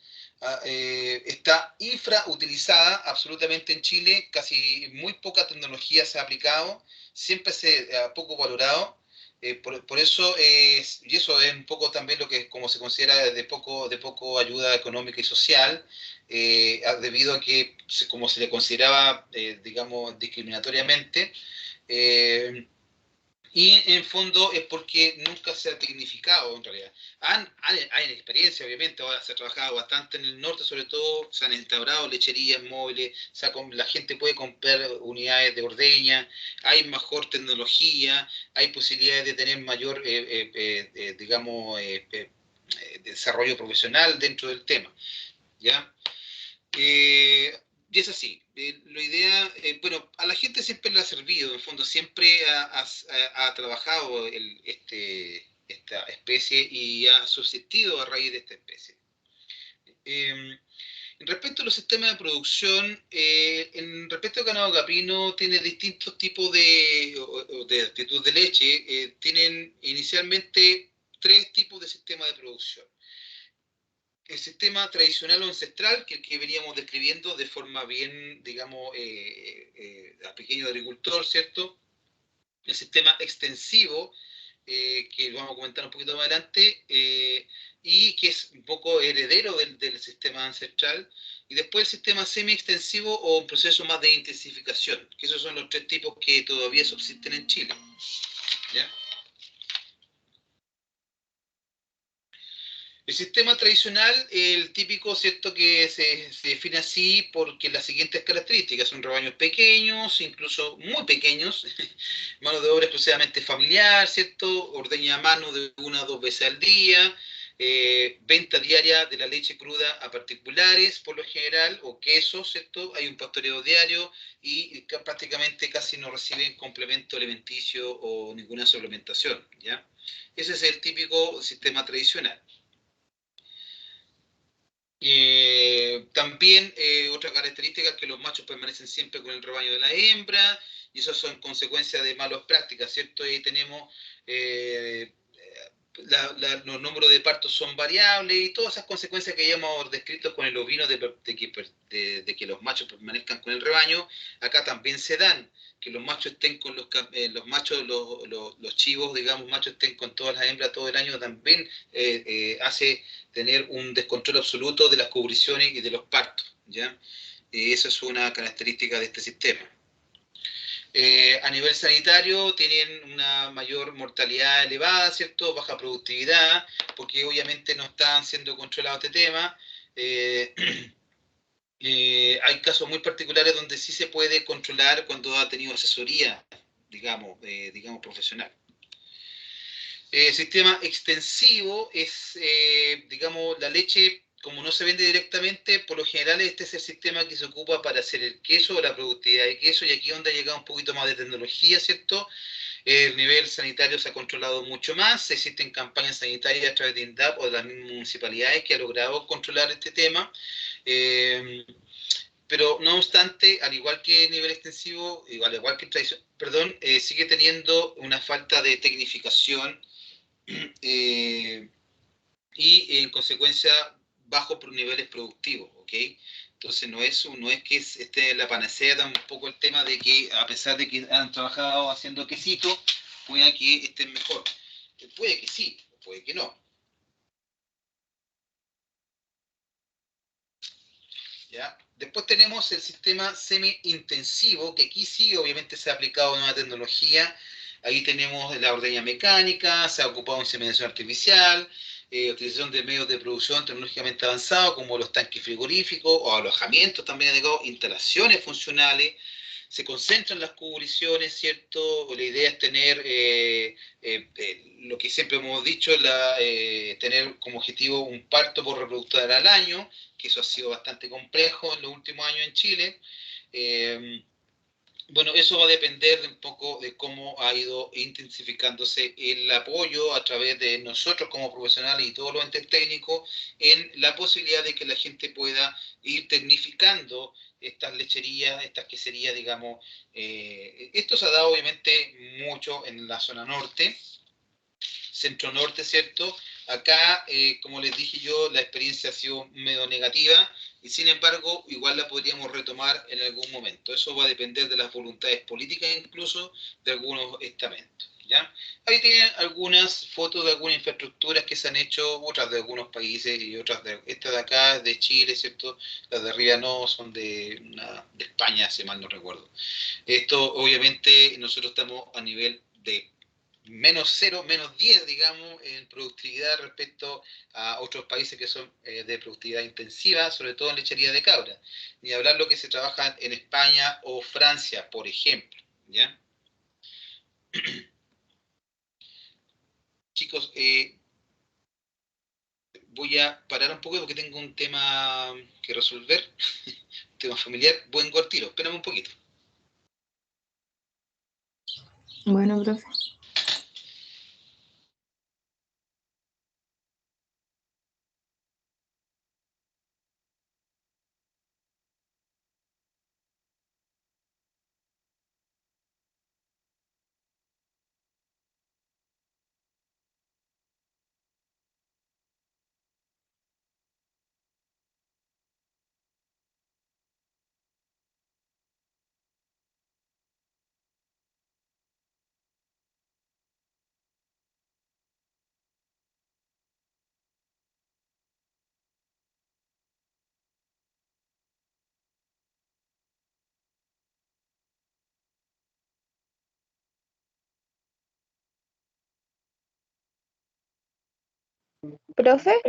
Está infrautilizada absolutamente en Chile, casi muy poca tecnología se ha aplicado, siempre se ha poco valorado, por eso y eso es un poco también lo que como se considera de poco ayuda económica y social, debido a que como se le consideraba, digamos, discriminatoriamente, eh, y en fondo es porque nunca se ha tecnificado en realidad. Hay experiencia, obviamente, ahora se ha trabajado bastante en el norte, sobre todo, se han instaurado lecherías móviles, la gente puede comprar unidades de ordeña, hay mejor tecnología, hay posibilidades de tener mayor, digamos, desarrollo profesional dentro del tema, ¿ya? Y es así. La idea, bueno, a la gente siempre le ha servido, en el fondo siempre ha trabajado esta especie y ha subsistido a raíz de esta especie. Eh, respecto a los sistemas de producción, respecto al ganado caprino, tiene distintos tipos de actitud de leche. Tienen inicialmente tres tipos de sistemas de producción: el sistema tradicional o ancestral, que es el que veníamos describiendo de forma bien, digamos, a pequeño agricultor, ¿cierto? El sistema extensivo, que vamos a comentar un poquito más adelante, y que es un poco heredero del sistema ancestral, y después el sistema semi-extensivo o un proceso más de intensificación, que esos son los tres tipos que todavía subsisten en Chile, ¿ya? El sistema tradicional, el típico, ¿cierto? Que se define así porque las siguientes características son rebaños pequeños, incluso muy pequeños, mano de obra exclusivamente familiar, ¿cierto? Ordeña a mano de 1 a 2 veces al día, venta diaria de la leche cruda a particulares, por lo general, o queso, ¿cierto? Hay un pastoreo diario y prácticamente casi no reciben complemento alimenticio o ninguna suplementación, ¿ya? Ese es el típico sistema tradicional. También otra característica es que los machos permanecen siempre con el rebaño de la hembra, y eso son consecuencias de malas prácticas, ¿cierto? Ahí tenemos, los números de partos son variables y todas esas consecuencias que ya hemos descrito con el ovino de que los machos permanezcan con el rebaño, acá también se dan, que los machos estén con los machos, los chivos, digamos, machos estén con todas las hembras todo el año, también hace tener un descontrol absoluto de las cubriciones y de los partos, ¿ya? Esa es una característica de este sistema. A nivel sanitario tienen una mayor mortalidad elevada, ¿cierto? Baja productividad, porque obviamente no están siendo controlados este tema. Eh, hay casos muy particulares donde sí se puede controlar cuando ha tenido asesoría, digamos profesional. Sistema extensivo es, digamos, la leche, como no se vende directamente, por lo general este es el sistema que se ocupa para hacer el queso, la productividad de queso, y aquí donde ha llegado un poquito más de tecnología, ¿cierto? El nivel sanitario se ha controlado mucho más, existen campañas sanitarias a través de INDAP o de las mismas municipalidades que han logrado controlar este tema. Pero no obstante, al igual que el nivel extensivo, al igual que tradición, perdón, sigue teniendo una falta de tecnificación eh, y en consecuencia bajos niveles productivos, ¿ok? Entonces no es que esté la panacea tampoco el tema de que a pesar de que han trabajado haciendo quesito, pueda que estén mejor. Puede que sí, puede que no. ¿Ya? Después tenemos el sistema semi-intensivo, que aquí sí obviamente se ha aplicado nueva tecnología. Ahí tenemos la ordeña mecánica, se ha ocupado inseminación artificial, utilización de medios de producción tecnológicamente avanzados como los tanques frigoríficos o alojamientos también adecuados, instalaciones funcionales, se concentran las cubriciones, ¿cierto? La idea es tener lo que siempre hemos dicho, tener como objetivo un parto por reproductora al año, que eso ha sido bastante complejo en los últimos años en Chile. Eh, bueno, eso va a depender de un poco de cómo ha ido intensificándose el apoyo a través de nosotros como profesionales y todos los entes técnicos en la posibilidad de que la gente pueda ir tecnificando estas lecherías, estas queserías, digamos. Esto se ha dado obviamente mucho en la zona norte, centro norte, ¿cierto? Acá, como les dije yo, la experiencia ha sido medio negativa y sin embargo igual la podríamos retomar en algún momento. Eso va a depender de las voluntades políticas incluso de algunos estamentos. ¿Ya? Ahí tienen algunas fotos de algunas infraestructuras que se han hecho, otras de algunos países y otras de esta de acá, de Chile, ¿cierto? Las de arriba no, son de España, si mal no recuerdo. Esto obviamente nosotros estamos a nivel de menos 0, menos 10, digamos, en productividad respecto a otros países que son de productividad intensiva, sobre todo en lechería de cabra. Ni hablar lo que se trabaja en España o Francia, por ejemplo. ¿Ya? Chicos, voy a parar un poco porque tengo un tema que resolver, un tema familiar. Buen cortilo, espérame un poquito. Bueno, profe. ¿Profe?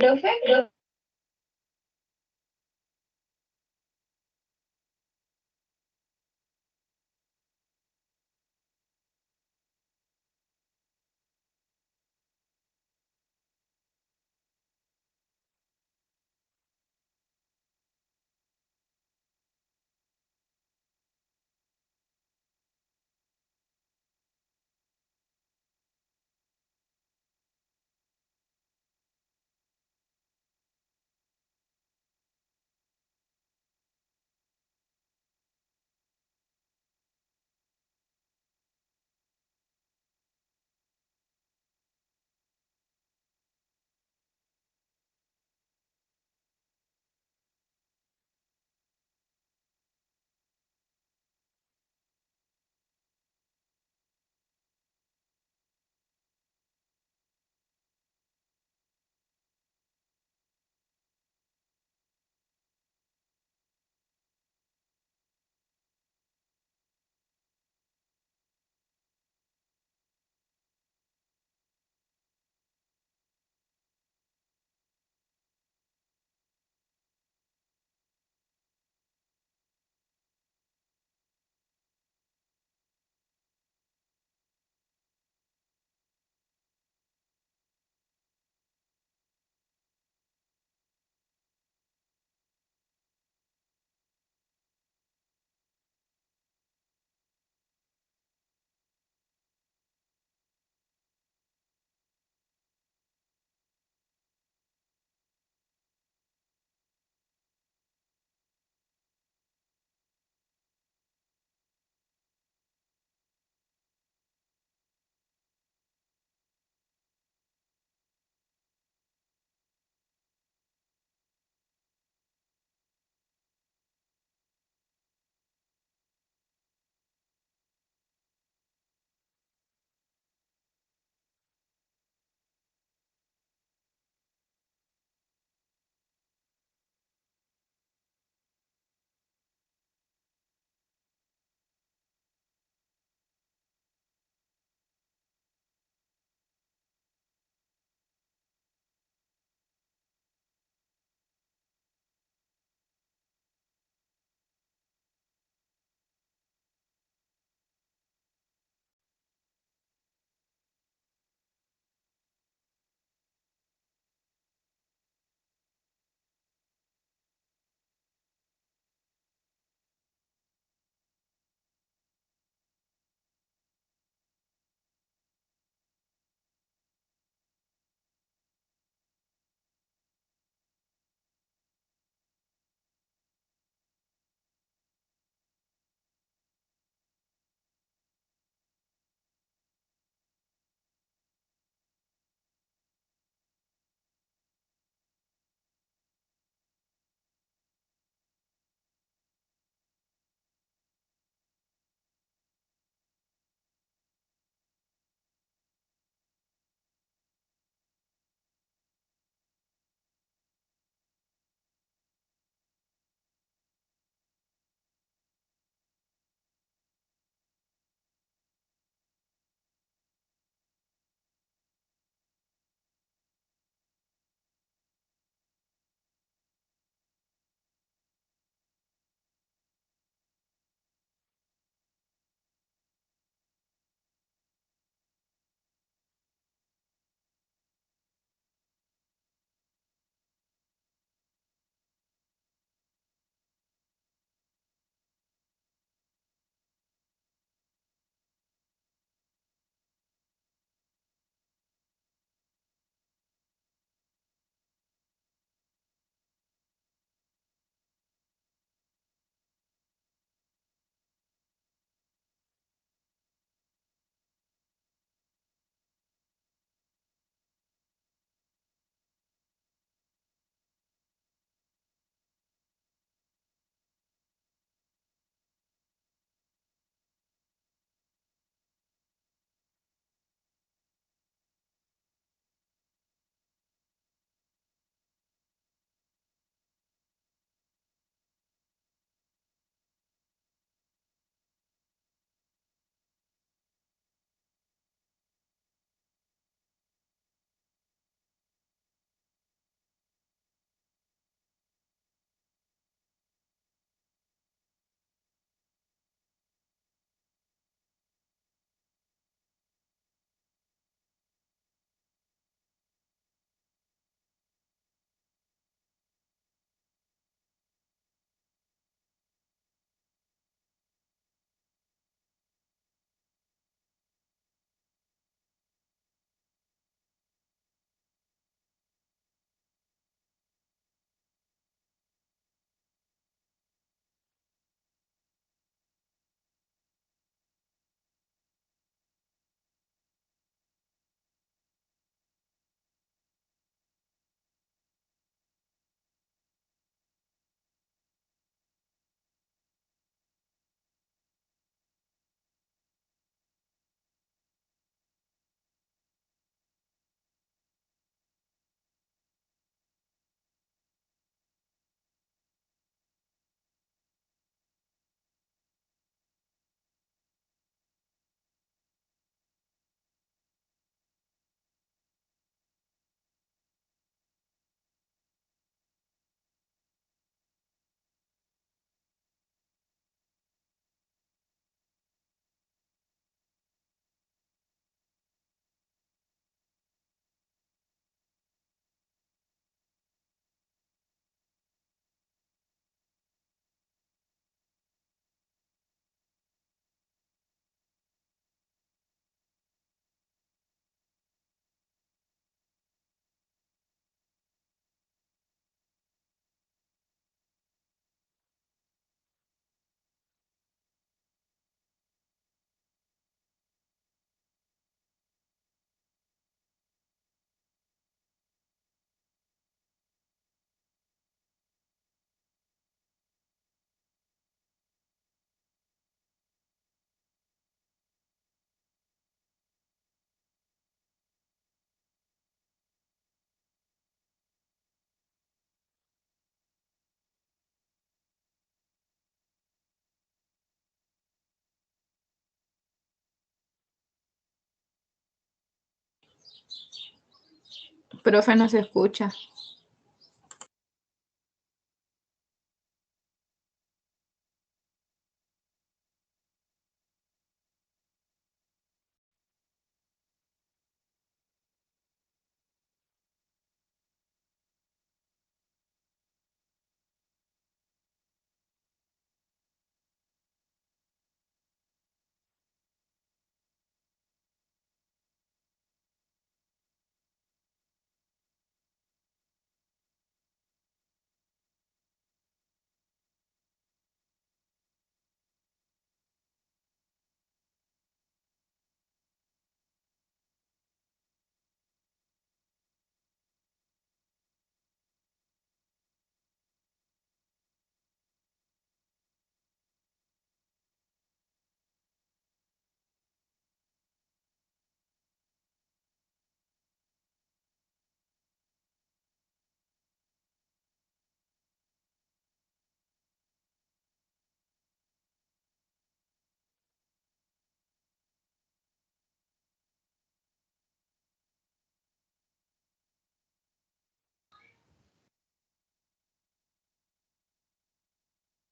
Profe, no se escucha.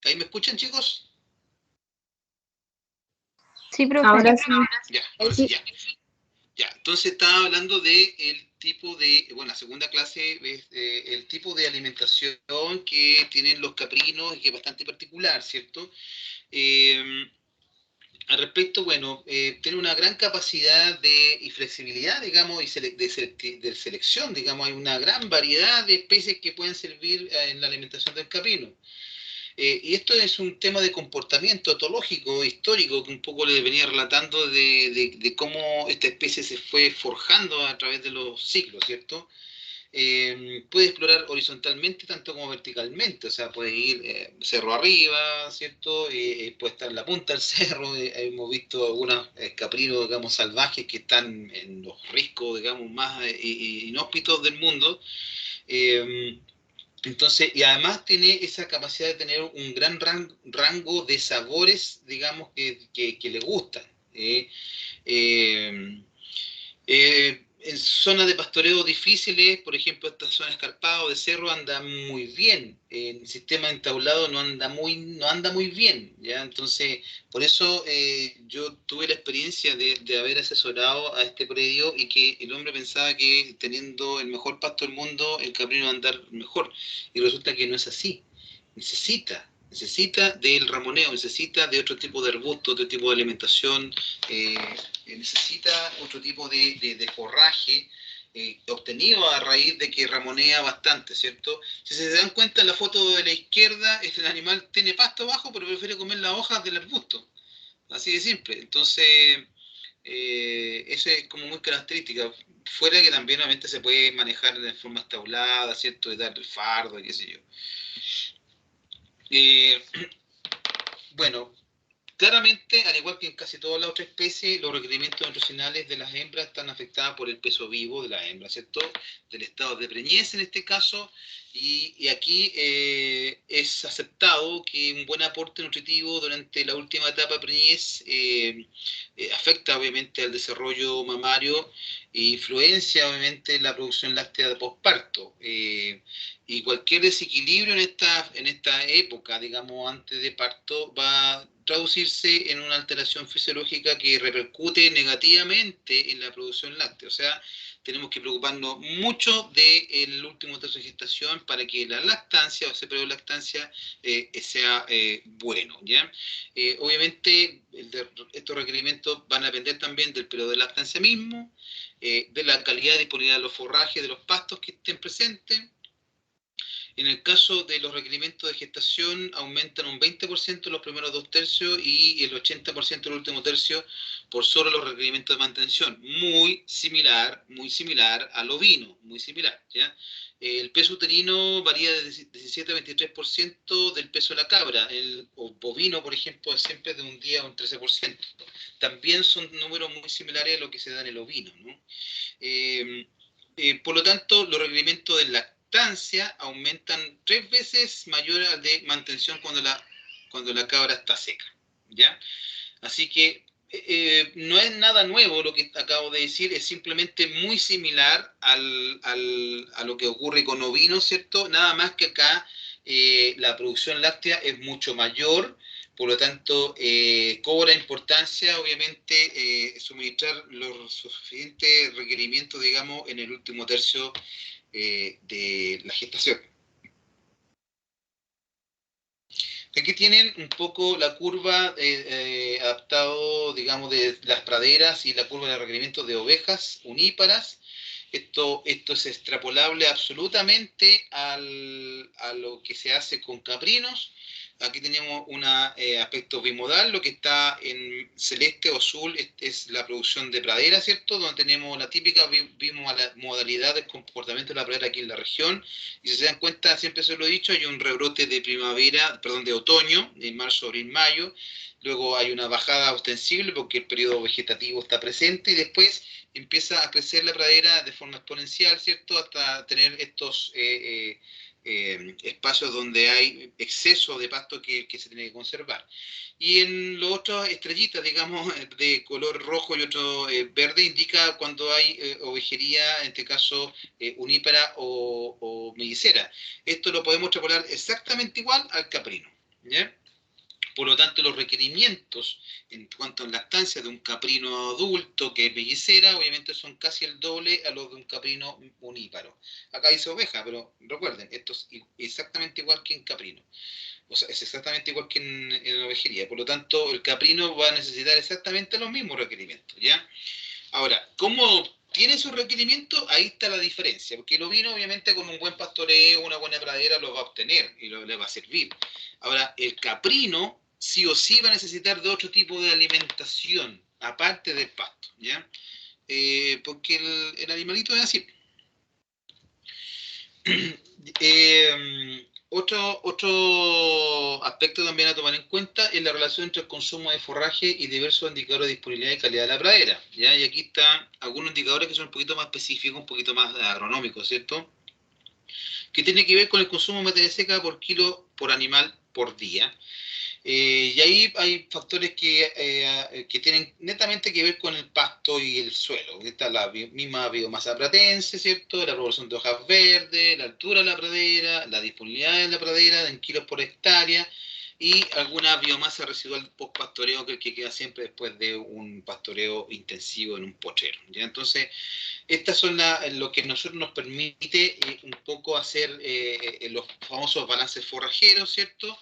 ¿Ahí me escuchan, chicos? Sí, profe. Ahora sí. Ya, ahora sí, ya. Ya, entonces estaba hablando de el tipo de, bueno, la segunda clase es el tipo de alimentación que tienen los caprinos y que es bastante particular, ¿cierto? Al respecto, bueno, tiene una gran capacidad y flexibilidad, digamos, y de selección, digamos, hay una gran variedad de especies que pueden servir en la alimentación del caprino. Y esto es un tema de comportamiento etológico, histórico, que un poco le venía relatando de cómo esta especie se fue forjando a través de los siglos, ¿cierto? Puede explorar horizontalmente tanto como verticalmente, o sea, puede ir cerro arriba, ¿cierto? Puede estar en la punta del cerro, hemos visto algunos caprinos, digamos, salvajes que están en los riscos, digamos, más inhóspitos del mundo. Eh, entonces, y además tiene esa capacidad de tener un gran rango de sabores, digamos, que le gustan. Eh, en zonas de pastoreo difíciles, por ejemplo, esta zona escarpada o de cerro anda muy bien. En el sistema entablado no anda muy bien, ¿ya? Entonces, por eso yo tuve la experiencia de haber asesorado a este predio y que el hombre pensaba que teniendo el mejor pasto del mundo, el caprino iba a andar mejor. Y resulta que no es así. Necesita del ramoneo, necesita de otro tipo de arbusto, otro tipo de alimentación, eh, necesita otro tipo de forraje obtenido a raíz de que ramonea bastante, ¿cierto? Si se dan cuenta en la foto de la izquierda, el animal tiene pasto abajo, pero prefiere comer las hojas del arbusto. Así de simple. Entonces, eso es como muy característica. Fuera que también obviamente se puede manejar de forma tablada, ¿cierto? De dar el fardo, qué sé yo. Eh, bueno, claramente, al igual que en casi todas las otras especies, los requerimientos nutricionales de las hembras están afectados por el peso vivo de la hembra, ¿cierto? Del estado de preñez en este caso, y aquí es aceptado que un buen aporte nutritivo durante la última etapa de preñez afecta obviamente al desarrollo mamario e influencia obviamente en la producción láctea de posparto. Y cualquier desequilibrio en esta época, digamos, antes de parto, va a traducirse en una alteración fisiológica que repercute negativamente en la producción láctea. O sea, tenemos que preocuparnos mucho del último tercio de gestación para que la lactancia o ese periodo de lactancia sea bueno, ¿ya? Obviamente, estos requerimientos van a depender también del periodo de lactancia mismo, de la calidad y disponibilidad de los forrajes, de los pastos que estén presentes. En el caso de los requerimientos de gestación, aumentan un 20% los primeros 2 tercios y el 80% el último tercio por sobre los requerimientos de mantención. Muy similar al ovino, muy similar, ¿ya? El peso uterino varía de 17 a 23% del peso de la cabra. El bovino, por ejemplo, es siempre de un día a un 13%. También son números muy similares a lo que se da en el ovino, ¿no? Por lo tanto, los requerimientos de lactancia aumentan 3 veces mayor al de mantención cuando la cabra está seca, ¿ya? Así que No es nada nuevo lo que acabo de decir, es simplemente muy similar a lo que ocurre con ovinos, ¿cierto? Nada más que acá la producción láctea es mucho mayor, por lo tanto cobra importancia, obviamente, suministrar los suficientes requerimientos, digamos, en el último tercio de la gestación. Aquí tienen un poco la curva adaptado, digamos, de las praderas y la curva de requerimientos de ovejas uníparas. Esto es extrapolable absolutamente a lo que se hace con caprinos. Aquí tenemos un aspecto bimodal, lo que está en celeste o azul es la producción de pradera, ¿cierto? Donde tenemos la típica bimodalidad del comportamiento de la pradera aquí en la región. Y si se dan cuenta, siempre se lo he dicho, hay un rebrote de primavera, perdón, de otoño, en marzo, abril, mayo. Luego hay una bajada ostensible porque el periodo vegetativo está presente y después empieza a crecer la pradera de forma exponencial, ¿cierto? Hasta tener estos espacios donde hay exceso de pasto que se tiene que conservar. Y en los otros estrellitas, digamos, de color rojo y otro verde, indica cuando hay ovejería, en este caso unípara o mellicera. Esto lo podemos extrapolar exactamente igual al caprino, ¿ya? Por lo tanto, los requerimientos en cuanto a lactancia de un caprino adulto que es mellicera, obviamente son casi el doble a los de un caprino uníparo. Acá dice oveja, pero recuerden, esto es exactamente igual que en caprino. O sea, es exactamente igual que en ovejería. Por lo tanto, el caprino va a necesitar exactamente los mismos requerimientos, ¿ya? Ahora, ¿cómo tiene sus requerimientos? Ahí está la diferencia, porque el ovino obviamente con un buen pastoreo, una buena pradera lo va a obtener y le va a servir. Ahora, el caprino sí o sí va a necesitar de otro tipo de alimentación, aparte del pasto, ¿ya? Porque el animalito es así. Otro aspecto también a tomar en cuenta es la relación entre el consumo de forraje y diversos indicadores de disponibilidad y calidad de la pradera, ¿ya? Y aquí están algunos indicadores que son un poquito más específicos, un poquito más agronómicos, ¿cierto? Que tiene que ver con el consumo de materia seca por kilo por animal por día. Y ahí hay factores que tienen netamente que ver con el pasto y el suelo. Está la misma biomasa pratense, ¿cierto? La proporción de hojas verdes, la altura de la pradera, la disponibilidad de la pradera en kilos por hectárea y alguna biomasa residual post-pastoreo que queda siempre después de un pastoreo intensivo en un potrero, ¿ya? Entonces, estas son lo que nosotros nos permite un poco hacer los famosos balances forrajeros, ¿cierto?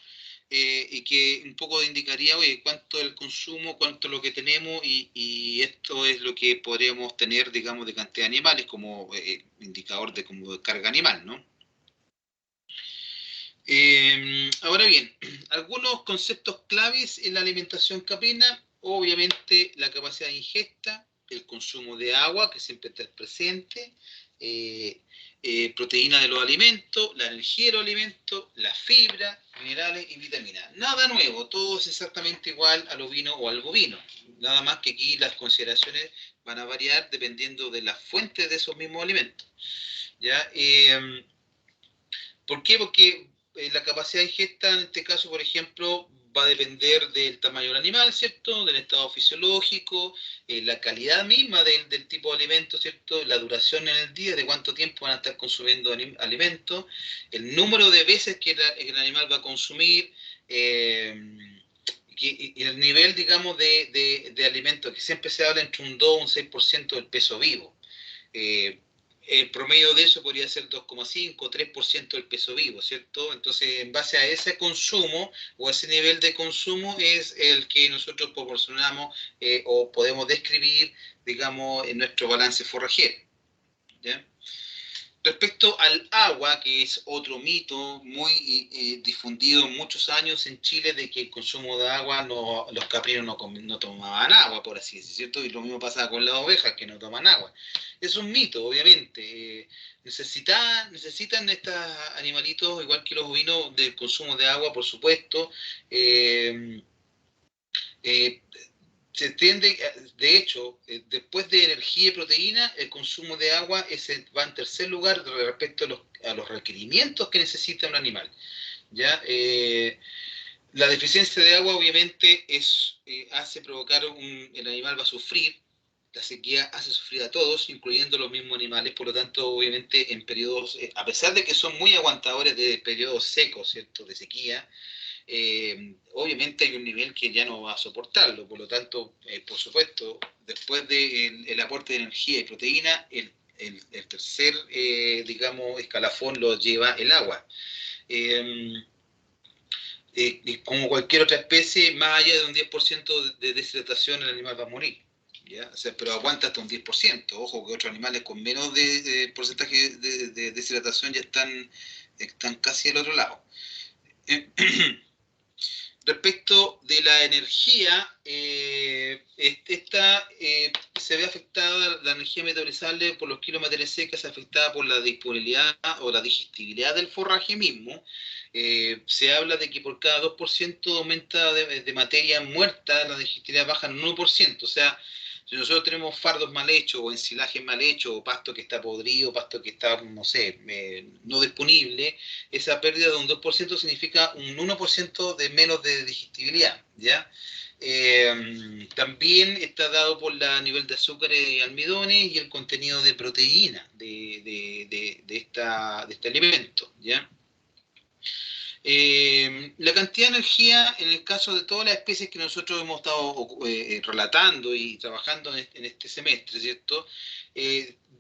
Y que un poco indicaría, oye, cuánto es el consumo, cuánto es lo que tenemos y esto es lo que podríamos tener, digamos, de cantidad de animales como indicador de, como de carga animal, ¿no? Ahora bien, algunos conceptos claves en la alimentación caprina, obviamente la capacidad de ingesta, el consumo de agua, que siempre está presente, eh, proteína de los alimentos, la energía de los alimentos, la fibra, minerales y vitaminas. Nada nuevo, todo es exactamente igual al ovino o al bovino. Nada más que aquí las consideraciones van a variar dependiendo de las fuentes de esos mismos alimentos. ¿Ya? ¿Por qué? Porque la capacidad de ingesta, en este caso, por ejemplo, va a depender del tamaño del animal, ¿cierto? Del estado fisiológico, la calidad misma del tipo de alimento, ¿cierto? La duración en el día, de cuánto tiempo van a estar consumiendo alimentos, el número de veces que el animal va a consumir, y el nivel, digamos, de alimento, que siempre se habla entre un 2 o un 6% del peso vivo. Eh, el promedio de eso podría ser 2,5 o 3% del peso vivo, ¿cierto? Entonces, en base a ese consumo o a ese nivel de consumo es el que nosotros proporcionamos o podemos describir, digamos, en nuestro balance forrajero, ¿ya? Respecto al agua, que es otro mito muy difundido muchos años en Chile, de que el consumo de agua, los caprinos no tomaban agua, por así decirlo, ¿cierto? Y lo mismo pasa con las ovejas, que no toman agua. Es un mito, obviamente. Necesitan estos animalitos, igual que los ovinos, del consumo de agua, por supuesto. Eh, eh, Se tiende, de hecho, después de energía y proteína, el consumo de agua va en tercer lugar respecto a los requerimientos que necesita un animal, ¿ya? La deficiencia de agua obviamente hace provocar el animal va a sufrir, la sequía hace sufrir a todos, incluyendo los mismos animales, por lo tanto obviamente en periodos, a pesar de que son muy aguantadores de periodos secos, ¿cierto?, de sequía, obviamente hay un nivel que ya no va a soportarlo, por lo tanto, por supuesto, después del aporte de energía y proteína, el tercer, digamos, escalafón lo lleva el agua. Como cualquier otra especie, más allá de un 10% de deshidratación, el animal va a morir. ¿Ya? O sea, pero aguanta hasta un 10%. Ojo que otros animales con menos de porcentaje de deshidratación ya están casi al otro lado. Respecto de la energía, se ve afectada, la energía metabolizable por los kilos de materia seca, se afectada por la disponibilidad o la digestibilidad del forraje mismo. Se habla de que por cada 2% aumenta de materia muerta, la digestibilidad baja en 1%, o sea, si nosotros tenemos fardos mal hechos o ensilajes mal hechos o pasto que está podrido, pasto que está, no sé, no disponible, esa pérdida de un 2% significa un 1% de menos de digestibilidad, ¿ya? También está dado por el nivel de azúcares y almidones y el contenido de proteína de este alimento, ¿ya? La cantidad de energía, en el caso de todas las especies que nosotros hemos estado relatando y trabajando en este semestre, ¿cierto?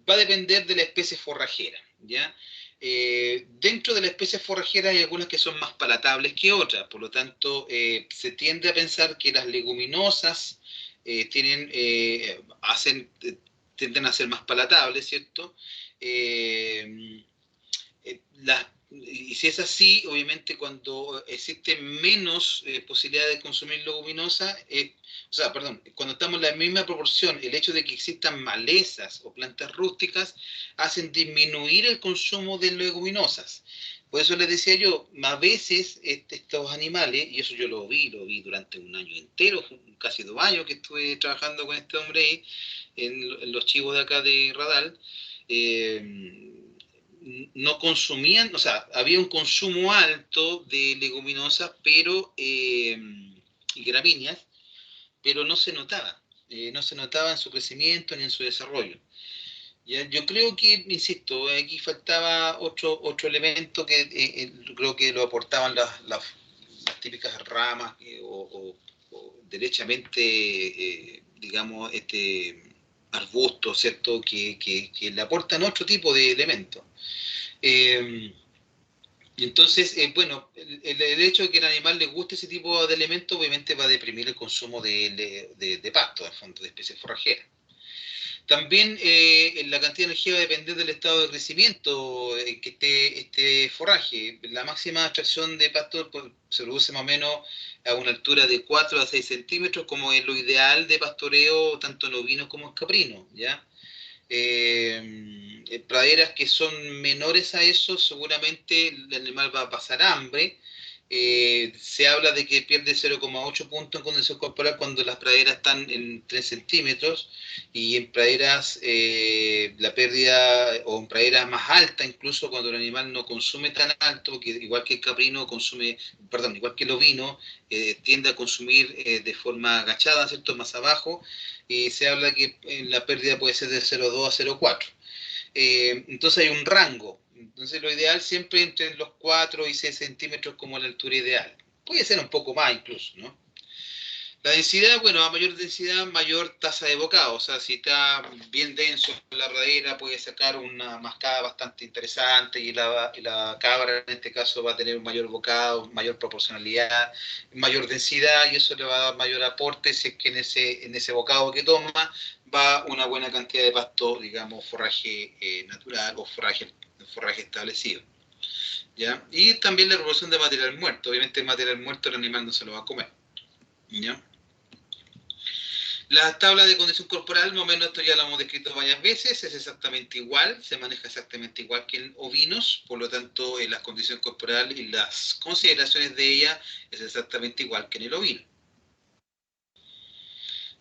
Va a depender de la especie forrajera, ¿ya? Dentro de la especie forrajera hay algunas que son más palatables que otras, por lo tanto, se tiende a pensar que las leguminosas tienden a ser más palatables, ¿cierto? Y si es así, obviamente cuando existe menos posibilidad de consumir leguminosa, cuando estamos en la misma proporción, el hecho de que existan malezas o plantas rústicas hacen disminuir el consumo de leguminosas. Por eso les decía yo, a veces estos animales, y eso yo lo vi durante un año entero, casi 2 años que estuve trabajando con este hombre ahí, en los chivos de acá de Radal, no consumían, o sea, había un consumo alto de leguminosas y gramíneas, pero no se notaba en su crecimiento ni en su desarrollo. ¿Ya? Yo creo que, insisto, aquí faltaba otro elemento que creo que lo aportaban las típicas ramas o derechamente, digamos, arbustos, ¿cierto?, que le aportan otro tipo de elementos. Entonces, bueno, el hecho de que al animal le guste ese tipo de elementos obviamente va a deprimir el consumo de pasto, en fondo, de especies forrajeras. También la cantidad de energía va a depender del estado de crecimiento que esté este forraje. La máxima extracción de pasto pues, se produce más o menos a una altura de 4 a 6 centímetros, como es lo ideal de pastoreo tanto en ovinos como en caprinos, ¿ya? Praderas que son menores a eso, seguramente el animal va a pasar hambre. Se habla de que pierde 0,8 puntos en condición corporal cuando las praderas están en 3 centímetros y en praderas la pérdida, o en praderas más altas incluso cuando el animal no consume tan alto, que igual que el caprino igual que el ovino, tiende a consumir de forma agachada, ¿cierto?, más abajo. Se habla que la pérdida puede ser de 0,2 a 0,4. Entonces hay un rango. Entonces lo ideal siempre entre los 4 y 6 centímetros como la altura ideal. Puede ser un poco más incluso, ¿no? La densidad, bueno, a mayor densidad, mayor tasa de bocado. O sea, si está bien denso la pradera, puede sacar una mascada bastante interesante y la cabra en este caso va a tener un mayor bocado, mayor proporcionalidad, mayor densidad y eso le va a dar mayor aporte si es que en ese bocado que toma va una buena cantidad de pasto, digamos, forraje natural o forraje establecido. ¿Ya? Y también la proporción de material muerto. Obviamente el material muerto el animal no se lo va a comer. ¿Ya? La tabla de condición corporal, más o menos esto ya lo hemos descrito varias veces, es exactamente igual, se maneja exactamente igual que en ovinos, por lo tanto la condición corporal y las consideraciones de ella es exactamente igual que en el ovino.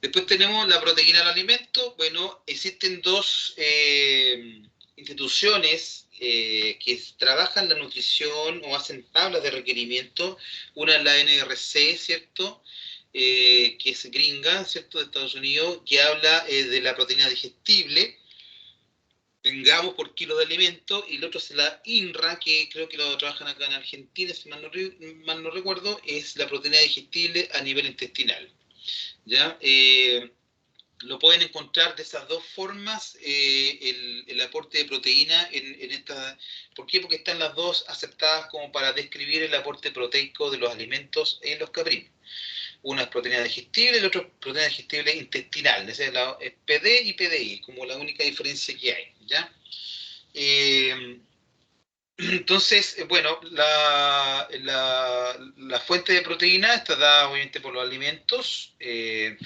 Después tenemos la proteína del alimento. Bueno, existen dos instituciones que trabajan la nutrición o hacen tablas de requerimiento. Una es la NRC, ¿cierto? Que es gringa, ¿cierto? De Estados Unidos, que habla de la proteína digestible en gramos por kilo de alimento, y el otro es la INRA, que creo que lo trabajan acá en Argentina, si mal no recuerdo, es la proteína digestible a nivel intestinal. ¿Ya? Lo pueden encontrar de esas dos formas, el aporte de proteína en esta. ¿Por qué? Porque están las dos aceptadas como para describir el aporte proteico de los alimentos en los caprinos. Una es proteína digestible y la otra es proteína digestible intestinal. Es PD y PDI, como la única diferencia que hay. ¿Ya? Entonces, bueno, la fuente de proteína está dada obviamente por los alimentos, el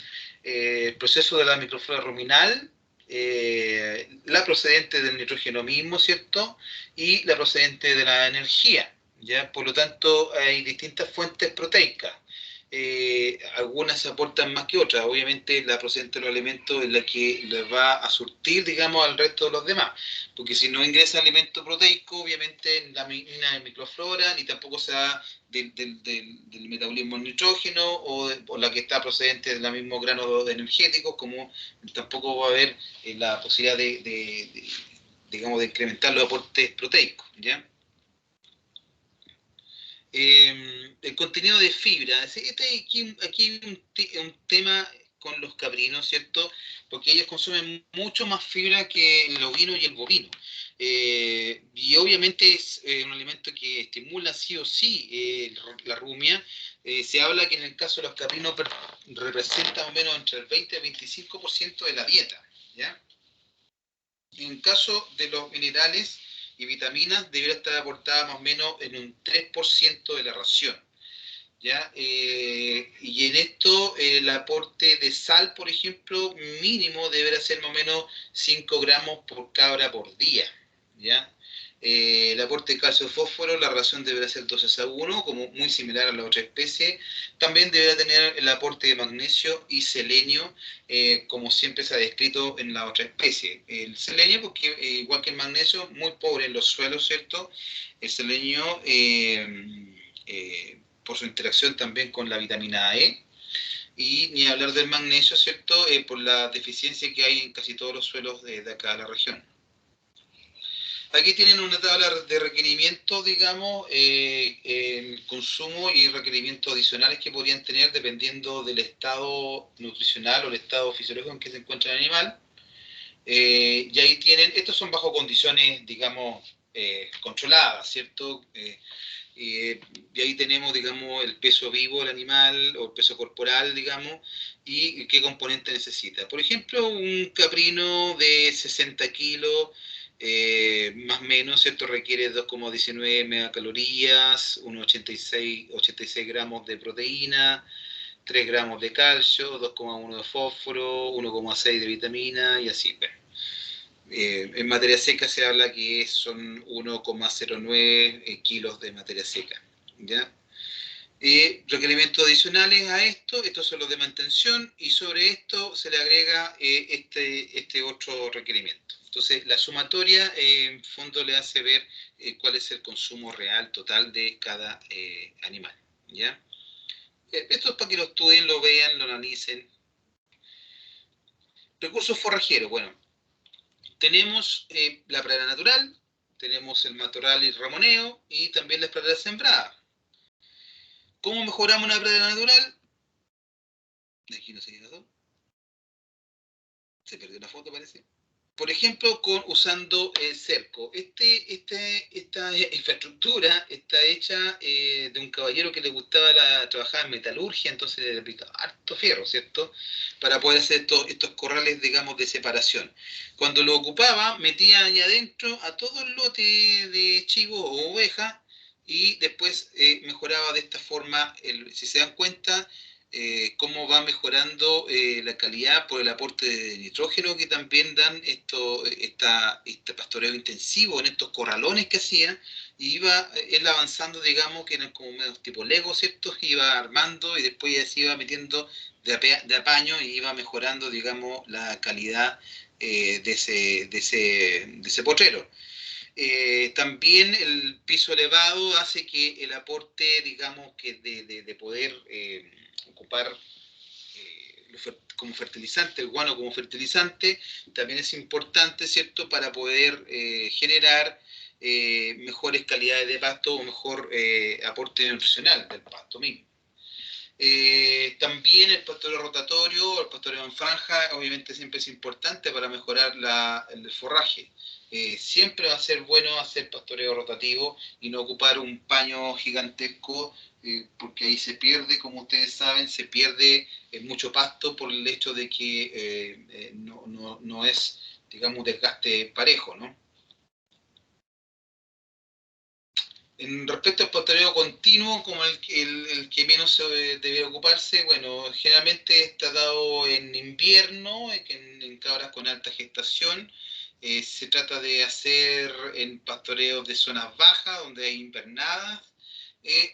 proceso de la microflora ruminal, la procedente del nitrógeno mismo, ¿cierto? Y la procedente de la energía, ¿ya? Por lo tanto, hay distintas fuentes proteicas. Algunas aportan más que otras. Obviamente la procedente de los alimentos es la que les va a surtir, digamos, al resto de los demás, porque si no ingresa alimento proteico, obviamente la microflora, ni tampoco se da del metabolismo del nitrógeno, o la que está procedente del mismo grano energético, como tampoco va a haber la posibilidad digamos, de incrementar los aportes proteicos, ¿ya? El contenido de fibra. Aquí hay un tema con los caprinos, ¿cierto? Porque ellos consumen mucho más fibra que el ovino y el bovino. Y obviamente es un alimento que estimula sí o sí la rumia. Se habla que en el caso de los caprinos representa más o menos entre el 20 y el 25% de la dieta, ¿ya? En caso de los minerales y vitaminas, debería estar aportada más o menos en un 3% de la ración, ¿ya? Y en esto el aporte de sal, por ejemplo, mínimo deberá ser más o menos 5 gramos por cabra por día, ¿ya? El aporte de calcio y fósforo, la relación deberá ser 2:1, como muy similar a la otra especie. También deberá tener el aporte de magnesio y selenio, como siempre se ha descrito en la otra especie. El selenio, porque igual que el magnesio, muy pobre en los suelos, ¿cierto? El selenio, por su interacción también con la vitamina E, y ni hablar del magnesio, ¿cierto? Por la deficiencia que hay en casi todos los suelos de acá de la región. Aquí tienen una tabla de requerimientos, digamos, el consumo y requerimientos adicionales que podrían tener dependiendo del estado nutricional o el estado fisiológico en que se encuentra el animal. Y ahí tienen, estos son bajo condiciones, digamos, controladas, ¿cierto? Y ahí tenemos, digamos, el peso vivo del animal o el peso corporal, digamos, y qué componente necesita. Por ejemplo, un caprino de 60 kilos, más o menos, ¿cierto? Requiere 2,19 megacalorías, unos 86 gramos de proteína, 3 gramos de calcio, 2,1 de fósforo, 1,6 de vitamina y así. En materia seca se habla que son 1,09 kilos de materia seca, ¿ya? Requerimientos adicionales a esto, estos son los de mantención, y sobre esto se le agrega este otro requerimiento. Entonces, la sumatoria, en fondo, le hace ver cuál es el consumo real total de cada animal, ¿ya? Esto es para que lo estudien, lo vean, lo analicen. Recursos forrajeros, bueno, tenemos la pradera natural, tenemos el matorral y el ramoneo, y también las praderas sembradas. ¿Cómo mejoramos una pradera natural? Aquí no se quedó. Se perdió la foto, parece. Por ejemplo, usando el cerco. Esta infraestructura está hecha de un caballero que le gustaba trabajar en metalurgia, entonces le aplicaba harto fierro, ¿cierto? Para poder hacer estos corrales, digamos, de separación. Cuando lo ocupaba, metía allá adentro a todo el lote de chivo o oveja, y después mejoraba de esta forma. Si se dan cuenta, cómo va mejorando la calidad por el aporte de nitrógeno que también dan este pastoreo intensivo en estos corralones que hacía, y iba él avanzando, digamos, que eran como medio tipo Lego, ¿cierto? Iba armando y después ya se iba metiendo de apaño y iba mejorando, digamos, la calidad de ese potrero. También el piso elevado hace que el aporte, digamos, que de poder ocupar como fertilizante, el guano como fertilizante, también es importante, ¿cierto?, para poder generar mejores calidades de pasto o mejor aporte nutricional del pasto mismo. También el pastoreo rotatorio, el pastoreo en franja, obviamente siempre es importante para mejorar el forraje. Siempre va a ser bueno hacer pastoreo rotativo y no ocupar un paño gigantesco, porque ahí se pierde, como ustedes saben, se pierde mucho pasto por el hecho de que no es, digamos, un desgaste parejo, ¿no? En respecto al pastoreo continuo, como el que menos se debe ocuparse, bueno, generalmente está dado en invierno, en cabras con alta gestación. Se trata de hacer en pastoreos de zonas bajas, donde hay invernadas,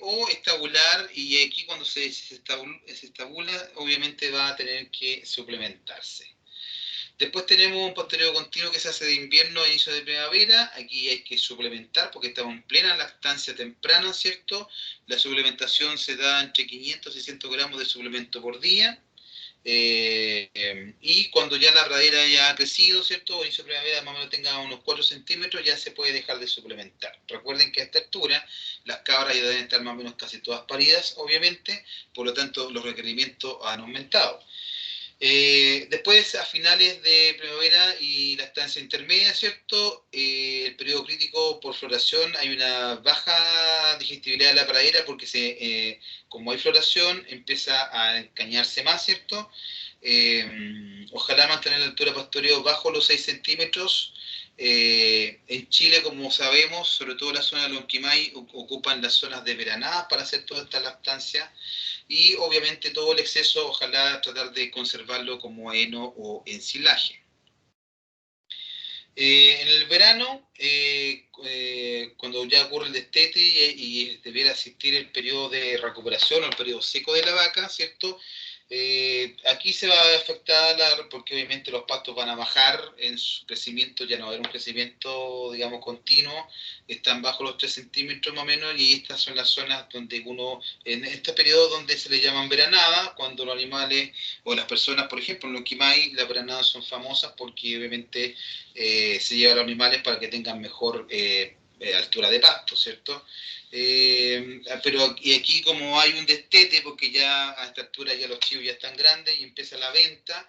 o estabular, y aquí cuando se estabula, obviamente va a tener que suplementarse. Después tenemos un pastoreo continuo que se hace de invierno a inicio de primavera. Aquí hay que suplementar porque estamos en plena lactancia temprana, ¿cierto? La suplementación se da entre 500 y 600 gramos de suplemento por día. Y cuando ya la pradera ya ha crecido, ¿cierto? O inicio de primavera más o menos tenga unos 4 centímetros, ya se puede dejar de suplementar. Recuerden que a esta altura las cabras ya deben estar más o menos casi todas paridas, obviamente, por lo tanto los requerimientos han aumentado. Después, a finales de primavera y lactancia intermedia, ¿cierto? El periodo crítico por floración, hay una baja digestibilidad de la pradera porque como hay floración, empieza a encañarse más, ¿cierto? Ojalá mantener la altura de pastoreo bajo los 6 centímetros. En Chile, como sabemos, sobre todo la zona de Lonquimay, ocupan las zonas de veranadas para hacer toda esta lactancia. Y obviamente todo el exceso, ojalá tratar de conservarlo como heno o ensilaje. En el verano, cuando ya ocurre el destete y debiera asistir el periodo de recuperación o el periodo seco de la vaca, ¿cierto? Aquí se va a afectar porque obviamente los pastos van a bajar en su crecimiento, ya no va a haber un crecimiento, digamos, continuo, están bajo los 3 centímetros más o menos, y estas son las zonas donde en este periodo donde se le llaman veranadas, cuando los animales o las personas, por ejemplo, en los Quimay, las veranadas son famosas porque obviamente se lleva a los animales para que tengan mejor altura de pasto, ¿cierto? Pero y aquí como hay un destete, porque ya a esta altura ya los chivos ya están grandes y empieza la venta,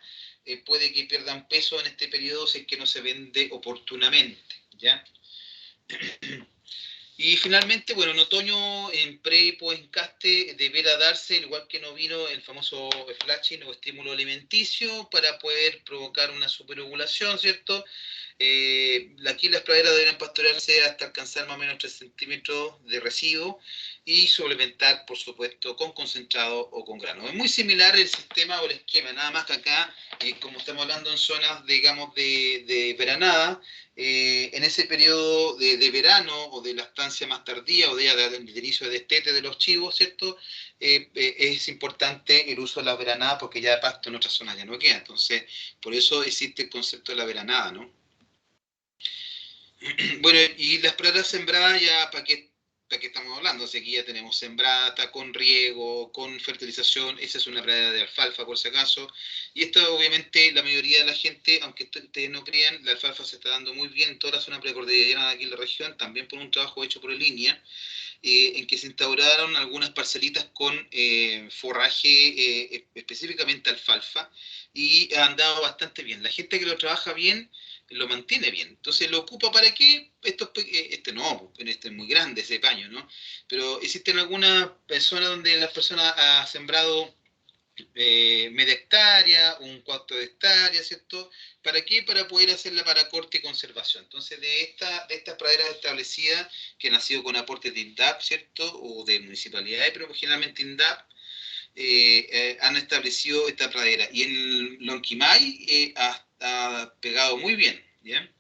puede que pierdan peso en este periodo si es que no se vende oportunamente, ¿ya? Y finalmente, bueno, en otoño, en pre y post-encaste, deberá darse, igual que no vino, el famoso flatching o estímulo alimenticio para poder provocar una superovulación, ¿cierto? Aquí las praderas deben pastorearse hasta alcanzar más o menos 3 centímetros de residuo y suplementar, por supuesto, con concentrado o con grano. Es muy similar el sistema o el esquema, nada más que acá, como estamos hablando en zonas, digamos, de veranada, en ese periodo de verano o de lactancia más tardía o del inicio de destete de los chivos, ¿cierto? Es importante el uso de la veranada porque ya de pasto en otras zonas ya no queda. Entonces, por eso existe el concepto de la veranada, ¿no? Bueno, y las praderas sembradas ya, ¿para qué estamos hablando? O sea, aquí ya tenemos sembrada, con riego, con fertilización, esa es una pradera de alfalfa por si acaso, y esto obviamente la mayoría de la gente, aunque ustedes no crean, la alfalfa se está dando muy bien en toda la zona precordillerana de aquí en la región, también por un trabajo hecho por línea, en que se instauraron algunas parcelitas con forraje, específicamente alfalfa, y ha andado bastante bien. La gente que lo trabaja bien, lo mantiene bien. Entonces, ¿lo ocupa para qué? Este no, este es muy grande ese paño, ¿no? Pero existen algunas personas donde las personas han sembrado media hectárea, un cuarto de hectárea, ¿cierto? ¿Para qué? Para poder hacerla para corte y conservación. Entonces, de estas praderas establecidas, que han nacido con aportes de INDAP, ¿cierto? O de municipalidades, pero generalmente INDAP, han establecido esta pradera. Y en Lonquimay ha pegado muy bien, ¿ya?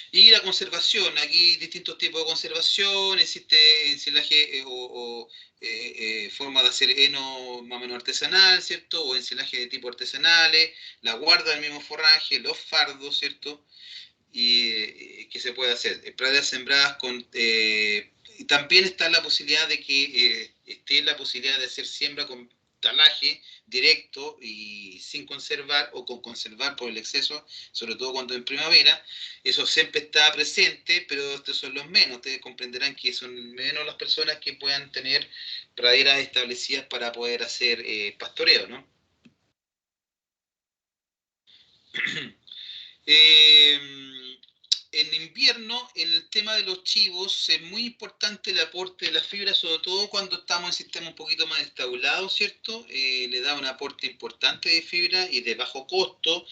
Y la conservación, aquí distintos tipos de conservación, existe ensilaje forma de hacer heno más o menos artesanal, ¿cierto? O ensilaje de tipo artesanales, la guarda del mismo forraje, los fardos, ¿cierto? Y que se puede hacer. Praderas sembradas con... también está la posibilidad de que esté la posibilidad de hacer siembra con talaje directo y sin conservar o con conservar por el exceso, sobre todo cuando en primavera. Eso siempre está presente, pero estos son los menos. Ustedes comprenderán que son menos las personas que puedan tener praderas establecidas para poder hacer pastoreo, ¿no? Eh, en invierno, en el tema de los chivos, es muy importante el aporte de la fibra, sobre todo cuando estamos en sistemas un poquito más estabulados, ¿cierto? Le da un aporte importante de fibra y de bajo costo,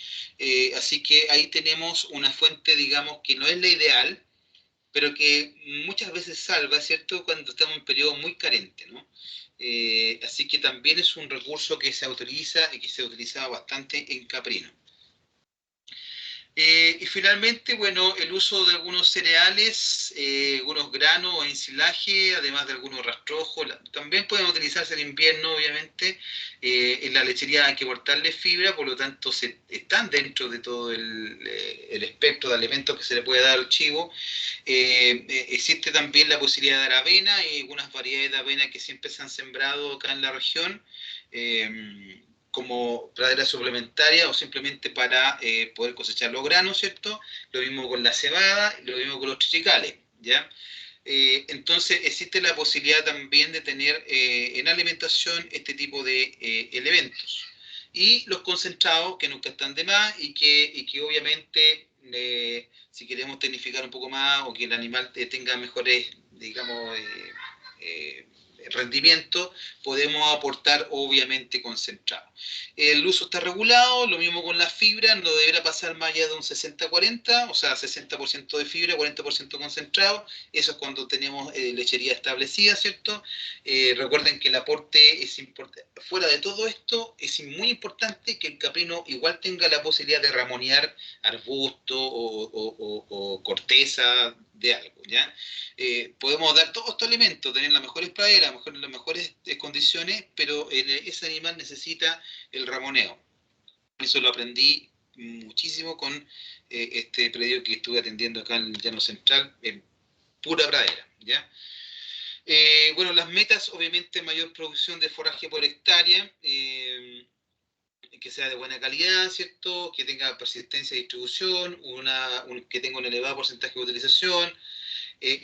así que ahí tenemos una fuente, digamos, que no es la ideal, pero que muchas veces salva, ¿cierto? Cuando estamos en un periodo muy carente, ¿no? Así que también es un recurso que se utiliza y que se utilizaba bastante en Caprino. Y finalmente, bueno, el uso de algunos cereales, algunos granos o ensilaje, además de algunos rastrojos, también pueden utilizarse en invierno, obviamente. En la lechería hay que aportarle fibra, por lo tanto están dentro de todo el espectro de alimentos que se le puede dar al chivo. Existe también la posibilidad de dar avena y algunas variedades de avena que siempre se han sembrado acá en la región. Como pradera suplementaria o simplemente para poder cosechar los granos, ¿cierto? Lo mismo con la cebada, lo mismo con los triticales, ¿ya? Entonces existe la posibilidad también de tener en alimentación este tipo de elementos. Y los concentrados, que nunca están de más y que obviamente, si queremos tecnificar un poco más o que el animal tenga mejores, digamos, rendimiento, podemos aportar obviamente concentrado. El uso está regulado, lo mismo con la fibra, no deberá pasar más allá de un 60-40, o sea, 60% de fibra, 40% concentrado. Eso es cuando tenemos lechería establecida, ¿cierto? Recuerden que el aporte es importante. Fuera de todo esto, es muy importante que el caprino igual tenga la posibilidad de ramonear arbusto o corteza de algo, ¿ya? Podemos dar todos estos alimentos, tener las mejores praderas, las mejores condiciones, pero ese animal necesita el ramoneo. Eso lo aprendí muchísimo con este predio que estuve atendiendo acá en el Llano Central, en pura pradera, ¿ya? Bueno, las metas, obviamente, mayor producción de forraje por hectárea, que sea de buena calidad, ¿cierto? Que tenga persistencia y distribución, que tenga un elevado porcentaje de utilización,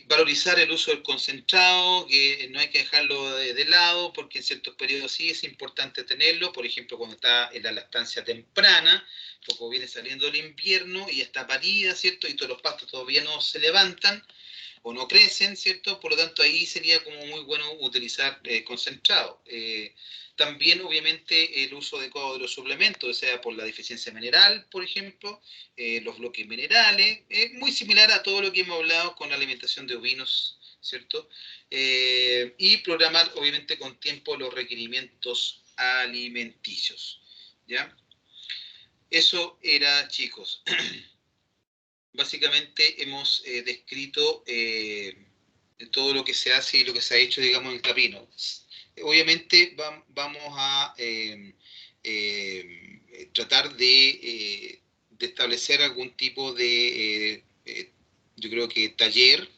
valorizar el uso del concentrado, que no hay que dejarlo de lado, porque en ciertos periodos sí es importante tenerlo, por ejemplo, cuando está en la lactancia temprana, poco viene saliendo el invierno y ya está parida, ¿cierto? Y todos los pastos todavía no se levantan o no crecen, ¿cierto? Por lo tanto, ahí sería como muy bueno utilizar concentrado. También, obviamente, el uso adecuado de los suplementos, sea por la deficiencia mineral, por ejemplo, los bloques minerales, muy similar a todo lo que hemos hablado con la alimentación de ovinos, ¿cierto? Y programar, obviamente, con tiempo los requerimientos alimenticios, ¿ya? Eso era, chicos. Básicamente hemos descrito todo lo que se hace y lo que se ha hecho, digamos, en el Caprino. Obviamente vamos a tratar de establecer algún tipo de, yo creo que taller